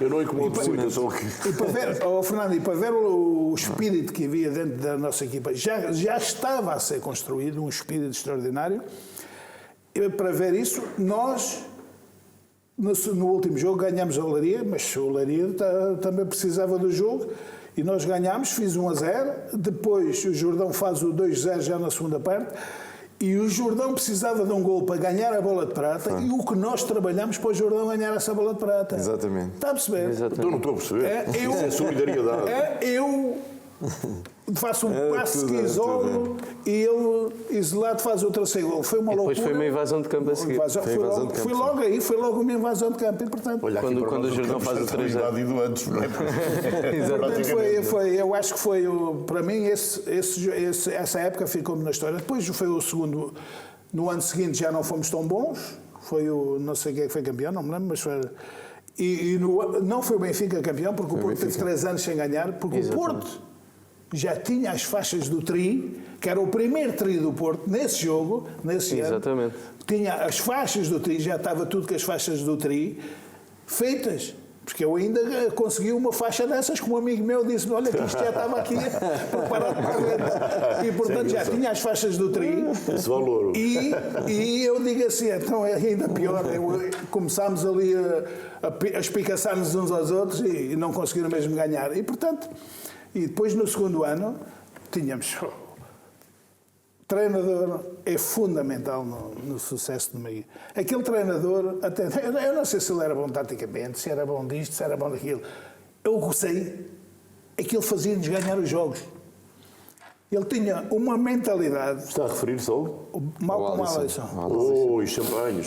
Eu não incomodo muito, eu sou aqui. E para ver, Fernando, e para ver o espírito que havia dentro da nossa equipa, já estava a ser construído um espírito extraordinário. E para ver isso, nós no último jogo ganhámos a Olaria, mas a Olaria também precisava do jogo e nós ganhámos, fiz 1-0, depois o Jordão faz o 2-0 já na segunda parte e o Jordão precisava de um gol para ganhar a bola de prata e o que nós trabalhamos para o Jordão ganhar essa bola de prata. Exatamente. Está a perceber? Eu não estou a perceber. Isso é solidariedade. Eu faço um passe que isolo e ele isolado faz o terceiro gol. Foi uma loucura. Depois foi uma invasão de campo a seguir. Foi logo uma invasão de campo. E, portanto, Olha, quando o Jordão faz o 3-0. Antes, não é? eu acho que foi, para mim, essa época ficou-me na história. Depois foi o segundo. No ano seguinte já não fomos tão bons. Foi não sei quem é que foi campeão, não me lembro, mas foi. Não foi o Benfica campeão, porque o Porto teve 3 anos sem ganhar, porque o Porto já tinha as faixas do tri, que era o primeiro tri do Porto, nesse jogo, nesse ano. Tinha as faixas do tri, já estava tudo com as faixas do tri feitas. Porque eu ainda consegui uma faixa dessas, que um amigo meu disse-me, olha que isto já estava aqui preparado para a venda. E, portanto, já tinha as faixas do tri. Esse valor. E eu digo assim, então é ainda pior. Começámos ali a espicaçar-nos uns aos outros e não conseguiram mesmo ganhar. E, portanto... E depois, no segundo ano, tínhamos... O treinador é fundamental no sucesso de uma equipe. Aquele treinador, até, eu não sei se ele era bom taticamente, se era bom disto, se era bom daquilo. Eu gostei, é que ele fazia-nos ganhar os jogos. Ele tinha uma mentalidade... Está a referir-se ao? Malcolm Alisson. Oh, e champanhe.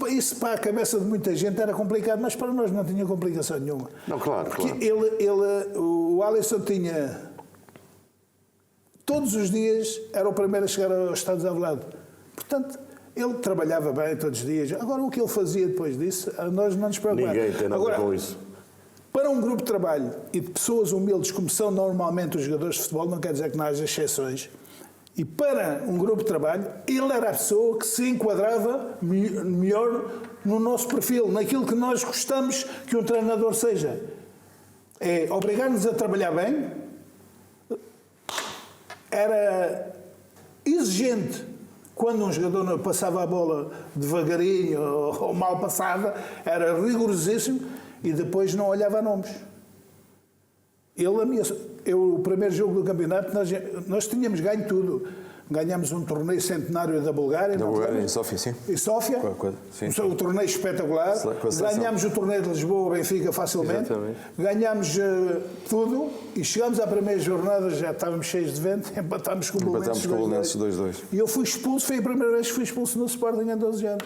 Isso para a cabeça de muita gente era complicado, mas para nós não tinha complicação nenhuma. Não, claro. Porque o Alisson tinha... Todos os dias era o primeiro a chegar aos Estados Alvalade. Portanto, ele trabalhava bem todos os dias. Agora, o que ele fazia depois disso, a nós não nos preocupava. Ninguém tem nada com isso. Para um grupo de trabalho e de pessoas humildes, como são normalmente os jogadores de futebol, não quer dizer que não haja exceções, E para um grupo de trabalho, ele era a pessoa que se enquadrava melhor no nosso perfil, naquilo que nós gostamos que um treinador seja. É obrigar-nos a trabalhar bem, era exigente quando um jogador passava a bola devagarinho ou mal passada, era rigorosíssimo e depois não olhava a nomes. Ele ameaçou. O primeiro jogo do campeonato, nós tínhamos ganho tudo. Ganhámos um torneio centenário da Bulgária. Da Bulgária, em Sófia, sim. Em Sófia. Sim. O torneio espetacular. Ganhámos o torneio de Lisboa, Benfica, facilmente. Exatamente. Ganhámos tudo e chegámos à primeira jornada, já estávamos cheios de vento, empatámos com o Belenenses 2-2. E eu fui expulso, foi a primeira vez que fui expulso no Sporting em 12 anos.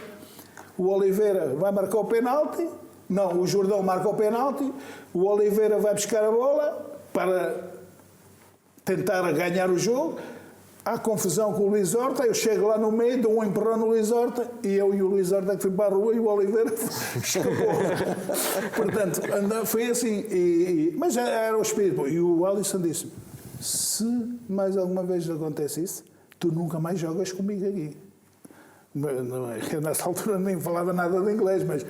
O Oliveira vai marcar o penalti. Não, o Jordão marca o penalti. O Oliveira vai buscar a bola para tentar ganhar o jogo. Há confusão com o Luís Horta, eu chego lá no meio, dou um empurrão no Luís Horta e eu e o Luís Horta que fui para a rua e o Oliveira escapou. Portanto, foi assim. Mas era o espírito. E o Alisson disse: se mais alguma vez acontece isso, tu nunca mais jogas comigo aqui. Eu nessa altura nem falava nada de inglês, mas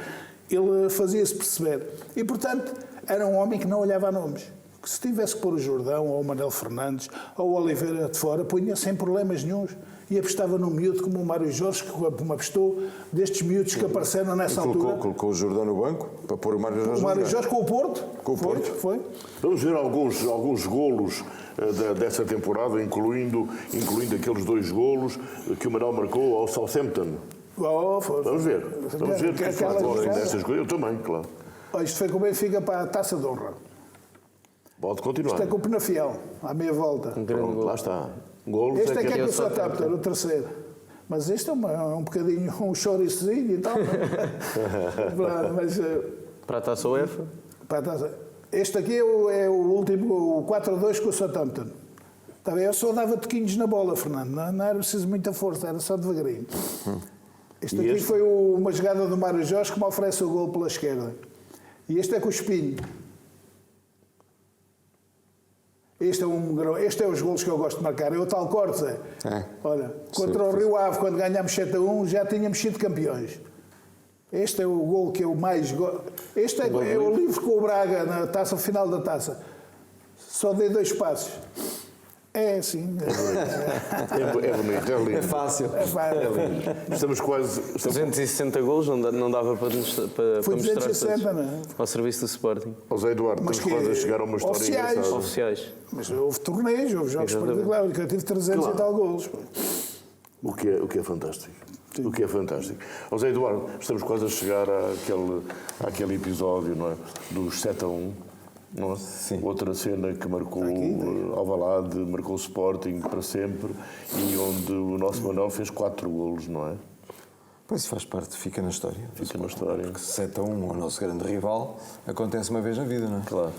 ele fazia-se perceber. E, portanto, era um homem que não olhava a nomes. Que se tivesse que pôr o Jordão, ou o Manuel Fernandes, ou o Oliveira de fora, punha sem problemas nenhuns. E apostava num miúdo como o Mário Jorge, que me apostou destes miúdos que apareceram nessa altura. Colocou o Jordão no banco para pôr o Mário Jorge. O Mário Jorge com o Porto. Com o Porto. Foi. Vamos ver alguns golos dessa temporada, incluindo aqueles 2 golos que o Manuel marcou ao Southampton. Vamos ver. Vamos ver. Dessas coisas. Eu também, claro. Isto foi com o Benfica para a Taça de Honra. Pode continuar. Isto é com o Penafiel, à meia volta. Pronto, lá está. Golos Este é que é que com o Southampton, o terceiro. Mas este é um bocadinho um chouriçozinho e tal. Mas, para a Taça UEFA? Para a Taça. Este aqui é o último, o 4-2 com o Southampton. Está bem? Eu só dava toquinhos na bola, Fernando. Não era preciso muita força, era só devagarinho. Este aqui foi uma jogada do Mário Jorge que me oferece o gol pela esquerda. E este é com o Espinho. Este é os golos que eu gosto de marcar. É o tal corte, Zé. Olha, contra o Rio Ave, quando ganhámos 7-1, já tínhamos sido campeões. Este é o gol que eu mais gosto. Este é o livro com o Braga na taça, final da taça. Só dei 2 passos. É assim. É bonito, é lindo. É fácil. Estamos quase. 260 golos, não dava para Foi mostrar 260, não é? ao serviço do Sporting. José Eduardo, Mas estamos quase a chegar a uma história engraçada. Oficiais. Mas houve torneios, houve jogos particulares, que eu tive 300 e tal golos. O que é fantástico. Sim. O que é fantástico. José Eduardo, estamos quase a chegar àquele episódio, não é? Dos 7-1. Não é? Sim. Outra cena que marcou Alvalade, marcou o Sporting para sempre e onde o nosso Manuel fez 4 golos, não é? Pois faz parte, fica na história. Fica na história. Porque 7-1 ao nosso grande rival acontece uma vez na vida, não é? Claro.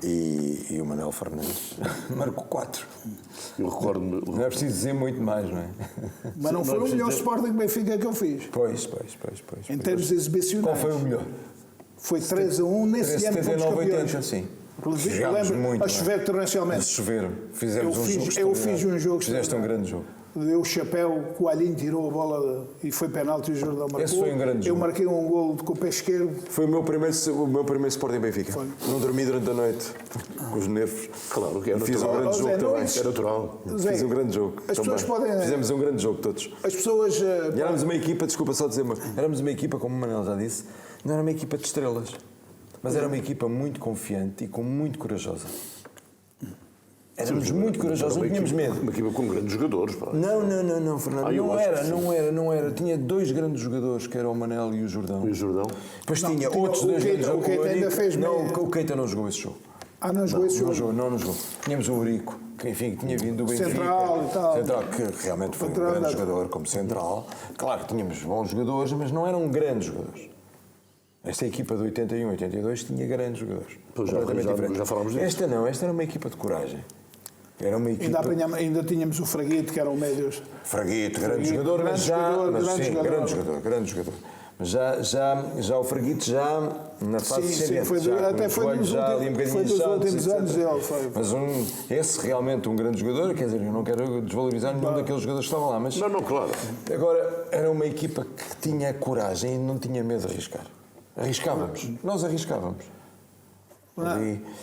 E o Manuel Fernandes marcou 4. Eu recordo-me. Não é preciso dizer muito mais, não é? Mas não foi o melhor Sporting Benfica que eu fiz. Pois. Em termos exibicionais. Qual foi o melhor? Foi 3-1 nesse ano fomos campeões. 80, sim. Jogámos muito. A chover torrencialmente. Choveram. Fizemos um jogo. Eu fiz um jogo. Fizeste um grande jogo. Deu o chapéu, o Coalhinho tirou a bola e foi penalti e o Jordão marcou. Esse foi um grande jogo. Eu marquei um golo com o pé esquerdo. Foi o meu primeiro Sporting Benfica. Foi. Não dormi durante a noite com os nervos. Claro, que é Fiz um grande jogo também. É natural. Fiz um grande jogo. As pessoas podem. Fizemos um grande jogo todos. As pessoas. E éramos uma equipa, desculpa só dizer, éramos uma equipa, como o Manuel já disse, não era uma equipa de estrelas, mas era uma equipa muito confiante e muito corajosa. Éramos muito corajosos, não tínhamos medo. Uma equipa com grandes jogadores. Pá. Não, Fernando. Não era. Tinha 2 grandes jogadores, que eram o Manel e o Jordão. E o Jordão? Depois tinha outros 2 grandes jogadores. O Keita ainda fez Não, o Keita não jogou esse jogo. Não jogou esse jogo? Não jogou. Tínhamos o Eurico, que enfim, que tinha vindo do Benfica. Central e tal. Central, que realmente foi um grande jogador como central. Claro que tínhamos bons jogadores, mas não eram grandes jogadores. Esta equipa de 81, 82 tinha grandes jogadores. Pois já falámos disso. Esta era uma equipa de coragem. Era uma equipa... Ainda tínhamos o Fraguito, que era o médio. Fraguito, grande jogador, mas grande jogador. Mas já o Fraguito já na fase descendente. Até foi dos últimos anos dele. Mas esse realmente um grande jogador, quer dizer, eu não quero desvalorizar nenhum daqueles jogadores que estavam lá, mas... Não, claro. Agora, era uma equipa que tinha coragem e não tinha medo de arriscar. Arriscávamos. Nós arriscávamos.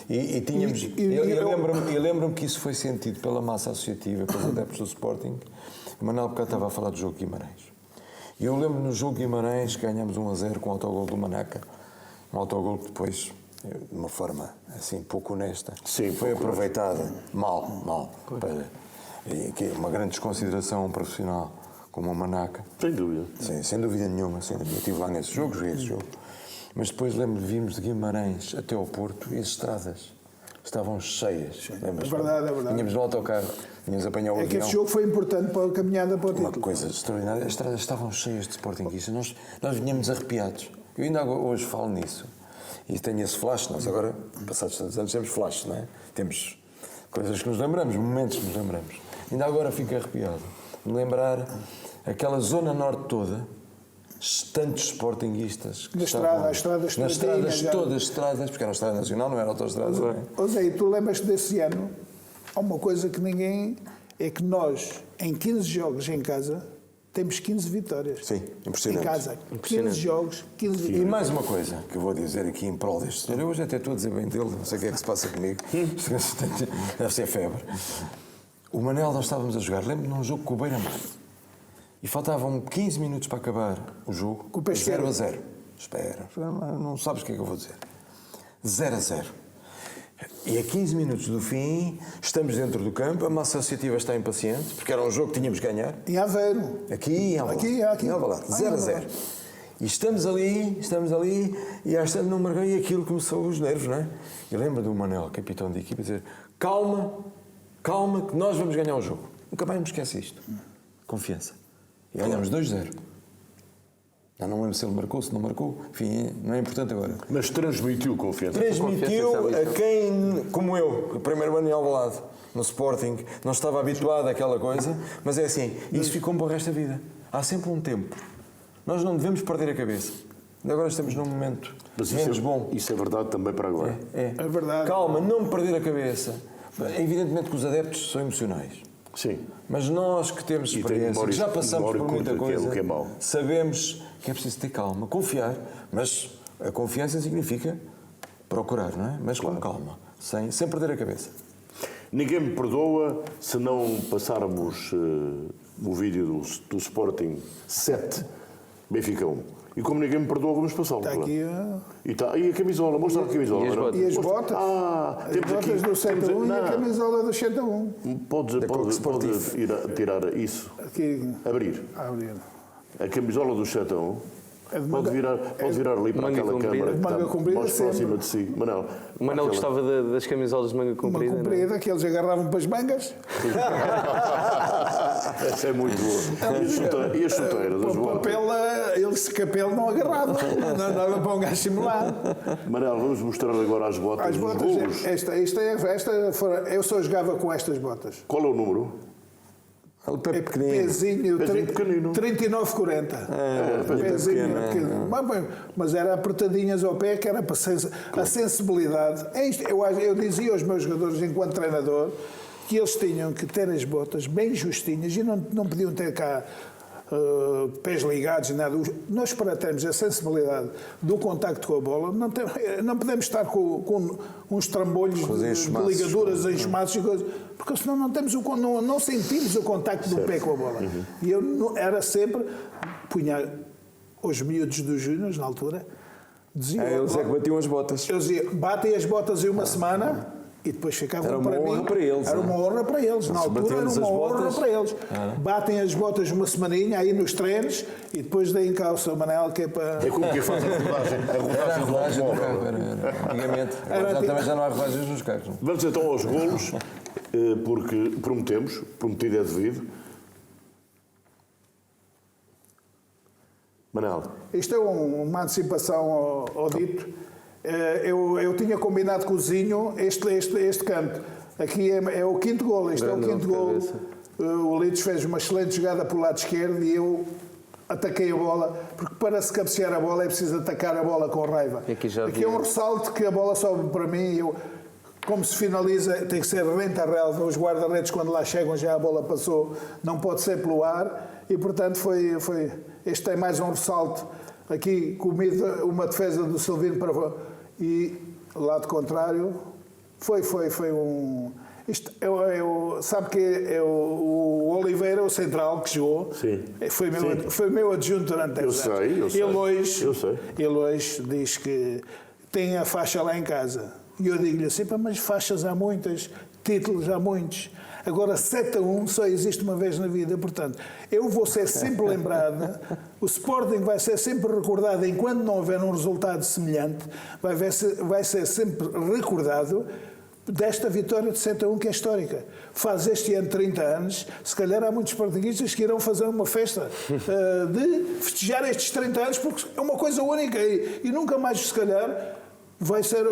E tínhamos... Eu lembro-me que isso foi sentido pela massa associativa, pelos adeptos do Sporting. O Manuel bocado estava a falar do jogo de Guimarães. E eu lembro no jogo de Guimarães que ganhámos 1-0 com o autogol do Manaca. Um autogol que depois, de uma forma assim pouco honesta, foi aproveitado mal. Uma grande desconsideração profissional como o Manaca. Sem dúvida. Sim, sem dúvida nenhuma. Eu estive lá nesse jogo, joguei esse jogo. Mas depois lembro-me, vimos de Guimarães até ao Porto e as estradas estavam cheias. É verdade. Tínhamos no autocarro, tínhamos apanhado o avião. É que esse jogo foi importante para a caminhada para o título. Uma coisa extraordinária. As estradas estavam cheias de sportinguistas. Nós vinhamos arrepiados. Eu ainda hoje falo nisso. E tenho esse flash. Nós agora, passados tantos anos, temos flash, não é? Temos coisas que nos lembramos, momentos que nos lembramos. Ainda agora fico arrepiado. Me lembrar aquela zona norte toda, tantos sportinguistas que nas estradas todas, porque era a Estrada Nacional, não era autoestrada. Ô Zé, tu lembras-te desse ano? Há uma coisa que ninguém... É que nós, em 15 jogos em casa, temos 15 vitórias. Sim, impressionante. Em casa, 15 jogos, 15 vitórias. E mais uma coisa que eu vou dizer aqui em prol deste senhor, eu hoje até estou a dizer bem dele, não sei o que é que se passa comigo, deve ser febre. O Manel, nós estávamos a jogar, lembro-me de um jogo com o Beira-Mar. E faltavam 15 minutos para acabar o jogo. 0-0. Espera, não sabes o que é que eu vou dizer. 0-0. E a 15 minutos do fim, estamos dentro do campo, a massa associativa está impaciente, porque era um jogo que tínhamos que ganhar. Em Aveiro. Aqui em Alvalade. 0-0. E estamos ali, e às tantas não marcou, e aquilo começou os nervos, não é? E lembro do Manel, capitão de equipa, dizer: calma, que nós vamos ganhar o jogo. Nunca mais me esquece isto. Confiança. E ganhámos 2-0. Já não lembro se ele marcou, se não marcou. Enfim, não é importante agora. Mas transmitiu confiança. Transmitiu a quem, como eu, o primeiro ano em Alvalade, no Sporting, não estava habituado àquela coisa, mas é assim, isso ficou para o resto da vida. Há sempre um tempo. Nós não devemos perder a cabeça. Agora estamos num momento menos bom. Isso é verdade também para agora. É verdade. Calma, não perder a cabeça. Evidentemente que os adeptos são emocionais. Sim. Mas nós que temos experiência, que já passamos por muita coisa, que é mau. Sabemos que é preciso ter calma, confiar, mas a confiança significa procurar, não é? Mas com calma, sem perder a cabeça. Ninguém me perdoa se não passarmos o vídeo do Sporting 7, Benfica 1. E como ninguém me perdoa, vamos passá-lo. Está aqui e a camisola, mostra a camisola. E as botas? Temos as botas do 7-1 e a camisola do 7-1. Pode ir tirar isso. Aqui. Abrir. A camisola do 7-1. Pode virar ali para aquela câmara que está mais próxima de si. O Manel gostava das camisolas de manga comprida. Manga comprida, que eles agarravam para as mangas. Essa é muito boa. E as chuteiras? O papel, eles de capelo não agarravam. Não dava para um gajo simular. Manel, vamos mostrar agora as botas. As botas, eu só jogava com estas botas. Qual é o número? É pequenino, 39,40. Pequenino. Mas era apertadinhas ao pé, que era para a sensibilidade. Eu dizia aos meus jogadores, enquanto treinador, que eles tinham que ter as botas bem justinhas e não podiam ter cá pés ligados, nada. Nós, para termos a sensibilidade do contacto com a bola, não podemos estar com uns trambolhos de ligaduras em esmaços e coisas, porque senão não sentimos o contacto do pé com a bola. E eu era sempre, punha os miúdos dos júniores, na altura, diziam... Eles é que batiam as botas. Eles diziam, batem as botas em uma semana... E depois ficavam para mim. Era uma honra para eles. Era uma honra para eles. Na altura era uma honra para eles. Batem as botas uma semaninha aí nos treinos e depois deem calça ao Manel, que é para... É como que faz a rodagem. Era a rodagem do carro. Antigamente. Também já não há rodagens nos carros. Vamos então aos golos, porque prometido é devido. Manel. Isto é uma antecipação ao dito. Eu tinha combinado com o Zinho este canto. Aqui é o quinto gol, este é o quinto gol. O Leeds fez uma excelente jogada para o lado esquerdo e eu ataquei a bola, porque para se cabecear a bola é preciso atacar a bola com raiva. Aqui é um ressalto que a bola sobe para mim e eu, como se finaliza, tem que ser rente à relva. Os guarda-redes, quando lá chegam, já a bola passou, não pode ser pelo ar e, portanto, este é mais um ressalto. Aqui, comida, uma defesa do Silvino para e lado contrário, foi um. Isto sabe que é o Oliveira, o central que jogou. Sim. Foi meu adjunto durante 10 anos. Eu sei. Ele hoje diz que tem a faixa lá em casa. E eu digo-lhe assim, mas faixas há muitas, títulos há muitos. Agora 7-1 só existe uma vez na vida. Portanto, eu vou ser sempre lembrado, o Sporting vai ser sempre recordado, enquanto não houver um resultado semelhante, vai ser sempre recordado desta vitória de 7-1 que é histórica. Faz este ano 30 anos, se calhar há muitos sportinguistas que irão fazer uma festa de festejar estes 30 anos, porque é uma coisa única e nunca mais, se calhar, vai ser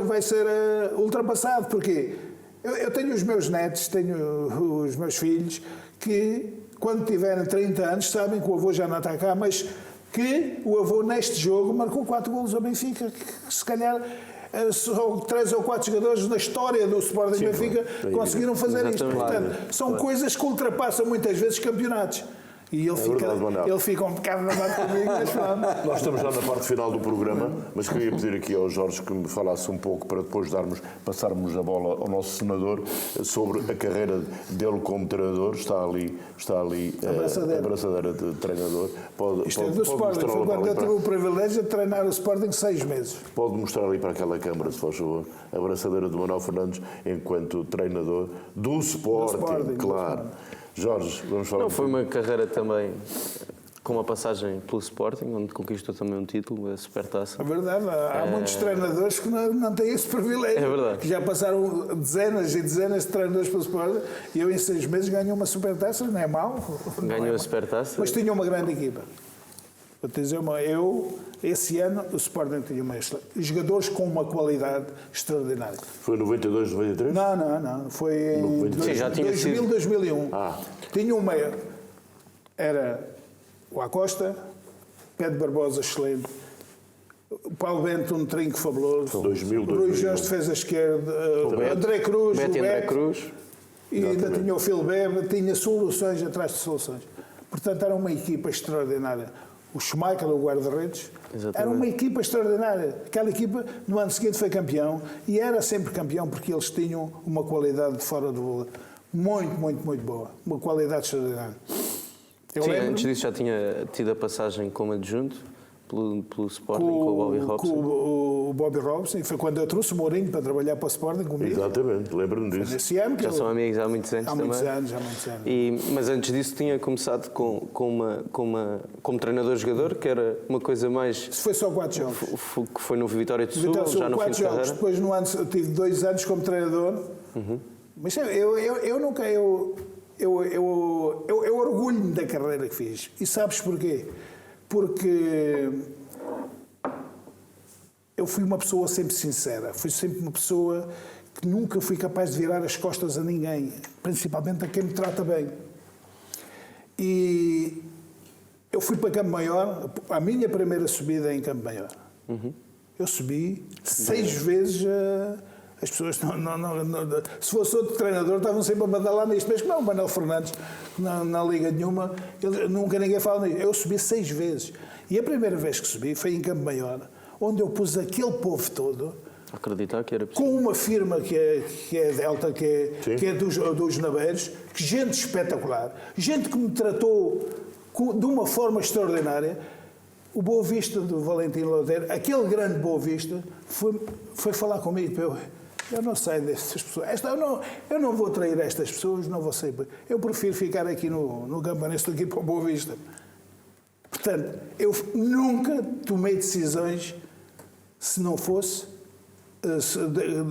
ultrapassado. Porquê? Eu tenho os meus netos, tenho os meus filhos, que quando tiverem 30 anos sabem que o avô já não está cá, mas que o avô neste jogo marcou 4 golos ao Benfica, que se calhar só 3 ou 4 jogadores na história do Sporting Benfica conseguiram fazer isto. Portanto, são coisas que ultrapassam muitas vezes campeonatos. E ele fica um bocado na mão comigo, mas pronto. Nós estamos já na parte final do programa, mas queria pedir aqui ao Jorge que me falasse um pouco para depois passarmos a bola ao nosso senador sobre a carreira dele como treinador. Está ali a braçadeira de treinador. Isto é do Sporting. Foi quando eu tive o privilégio de treinar o Sporting 6 meses. Pode mostrar ali para aquela câmara, se faz favor, a braçadeira do Manuel Fernandes enquanto treinador do Sporting, claro. Jorge, vamos falar. Não, foi uma carreira também com uma passagem pelo Sporting, onde conquistou também um título, a Supertaça. É verdade, há muitos treinadores que não têm esse privilégio. É verdade. Que já passaram dezenas e dezenas de treinadores pelo Sporting e eu em 6 meses ganhei uma Supertaça, não é mau. Ganhou a Supertaça. Mas tinha uma grande equipa. Vou te dizer, esse ano o Sporting tinha jogadores com uma qualidade extraordinária. Foi em 92, 93? Não. Foi em 2000, 2001. Tinha um meia. Era o Acosta, Pedro Barbosa, excelente. O Paulo Bento, um trinco fabuloso. 2000, o Rui Jorge, defesa esquerda. André Cruz. André Cruz. E ainda tinha o Phil Bebe. Tinha soluções atrás de soluções. Portanto, era uma equipa extraordinária. O Schumacher, o guarda-redes, era uma equipa extraordinária. Aquela equipa, no ano seguinte, foi campeão e era sempre campeão porque eles tinham uma qualidade de fora do lugar muito boa. Uma qualidade extraordinária. Antes disso já tinha tido a passagem como adjunto pelo Sporting, com o Bobby Robson. Com o Bobby Robson, foi quando eu trouxe o Mourinho para trabalhar para o Sporting comigo. Exatamente, lembro-me disso. Nesse ano já são amigos há muitos anos também. Há muitos anos. Mas antes disso tinha começado como treinador-jogador, que era uma coisa mais... Isso foi só 4 jogos. Que foi no Vitória de Setúbal, já no fim de carreira. Depois no ano tive 2 anos como treinador. Mas eu nunca... Eu orgulho-me da carreira que fiz. E sabes porquê? Porque eu fui uma pessoa sempre sincera, fui sempre uma pessoa que nunca fui capaz de virar as costas a ninguém, principalmente a quem me trata bem. E eu fui para Campo Maior, a minha primeira subida em Campo Maior. Eu subi 6 vezes. As pessoas se fosse outro treinador estavam sempre a badalar nisto, mas como é o Manuel Fernandes na Liga nenhuma, nunca ninguém fala nisto. Eu subi 6 vezes e a primeira vez que subi foi em Campo Maior, onde eu pus aquele povo todo acreditar que era possível. Com uma firma que é Delta, que é dos naveiros, que gente espetacular, gente que me tratou de uma forma extraordinária. O Boa Vista do Valentim Loudeiro, aquele grande Boa Vista, foi falar comigo. Eu não sei dessas pessoas. Eu não vou trair estas pessoas, não vou sair. Eu prefiro ficar aqui no campanense do que ir para o Boa Vista. Portanto, eu nunca tomei decisões se não fosse,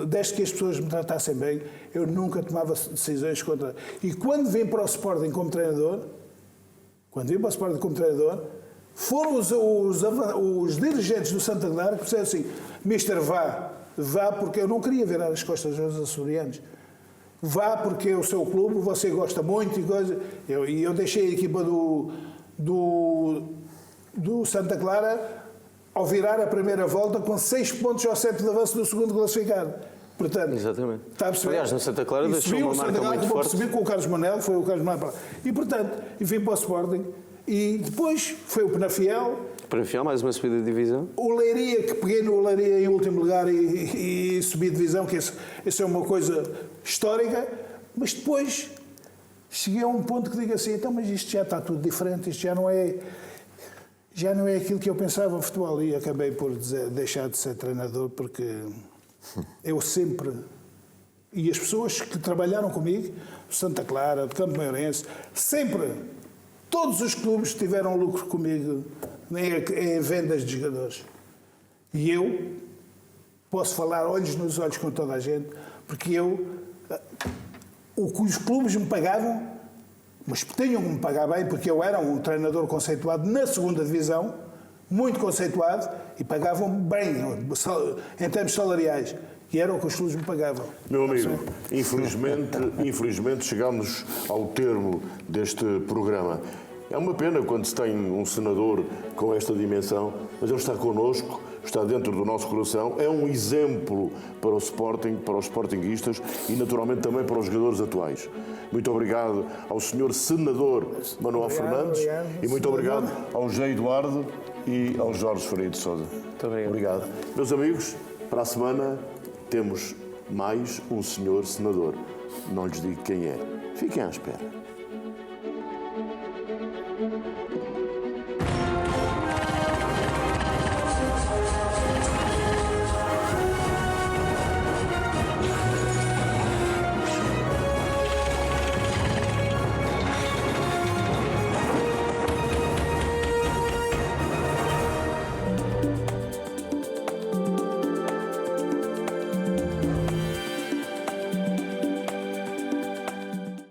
desde que as pessoas me tratassem bem, eu nunca tomava decisões contra. E quando vim para o Sporting como treinador, foram os dirigentes do Santa Clara que disseram assim: Mister, vá, porque eu não queria virar as costas aos açorianos. vá porque é o seu clube, você gosta muito e coisa. Eu deixei a equipa do Santa Clara ao virar a primeira volta com 6 pontos ao 7 de avanço do segundo classificado. Portanto, Exatamente. está a perceber? Aliás, no Santa Clara E deixou subiu uma o Santa marca Clara, muito como forte. percebi com o Carlos Manel, foi o Carlos Manel para lá. E portanto, e vim para o Sporting. E depois foi o Penafiel, Para enfiar mais uma subida de divisão. o Leiria, que peguei no Leiria em último lugar e subi de divisão, que isso é uma coisa histórica, mas depois cheguei a um ponto que digo assim, então, mas isto já está tudo diferente, isto já não é aquilo que eu pensava no futebol, e acabei por deixar de ser treinador, porque eu sempre, e as pessoas que trabalharam comigo, do Santa Clara, do Campo Maiorense, sempre, todos os clubes tiveram lucro comigo em vendas de jogadores. E eu posso falar olhos nos olhos com toda a gente, porque o que os clubes me pagavam, mas tinham que me pagar bem, porque eu era um treinador conceituado na segunda divisão, muito conceituado, e pagavam bem, em termos salariais. E era o que os clubes me pagavam. Meu amigo, infelizmente chegamos ao termo deste programa. É uma pena quando se tem um senador com esta dimensão, mas ele está connosco, está dentro do nosso coração, é um exemplo para o Sporting, para os sportinguistas e naturalmente também para os jogadores atuais. Muito obrigado ao senhor senador Manuel Fernandes e muito obrigado ao José Eduardo e ao Jorge Ferreira de Sousa. Muito obrigado. Obrigado. Meus amigos, para a semana temos mais um senhor senador. Não lhes digo quem é. Fiquem à espera.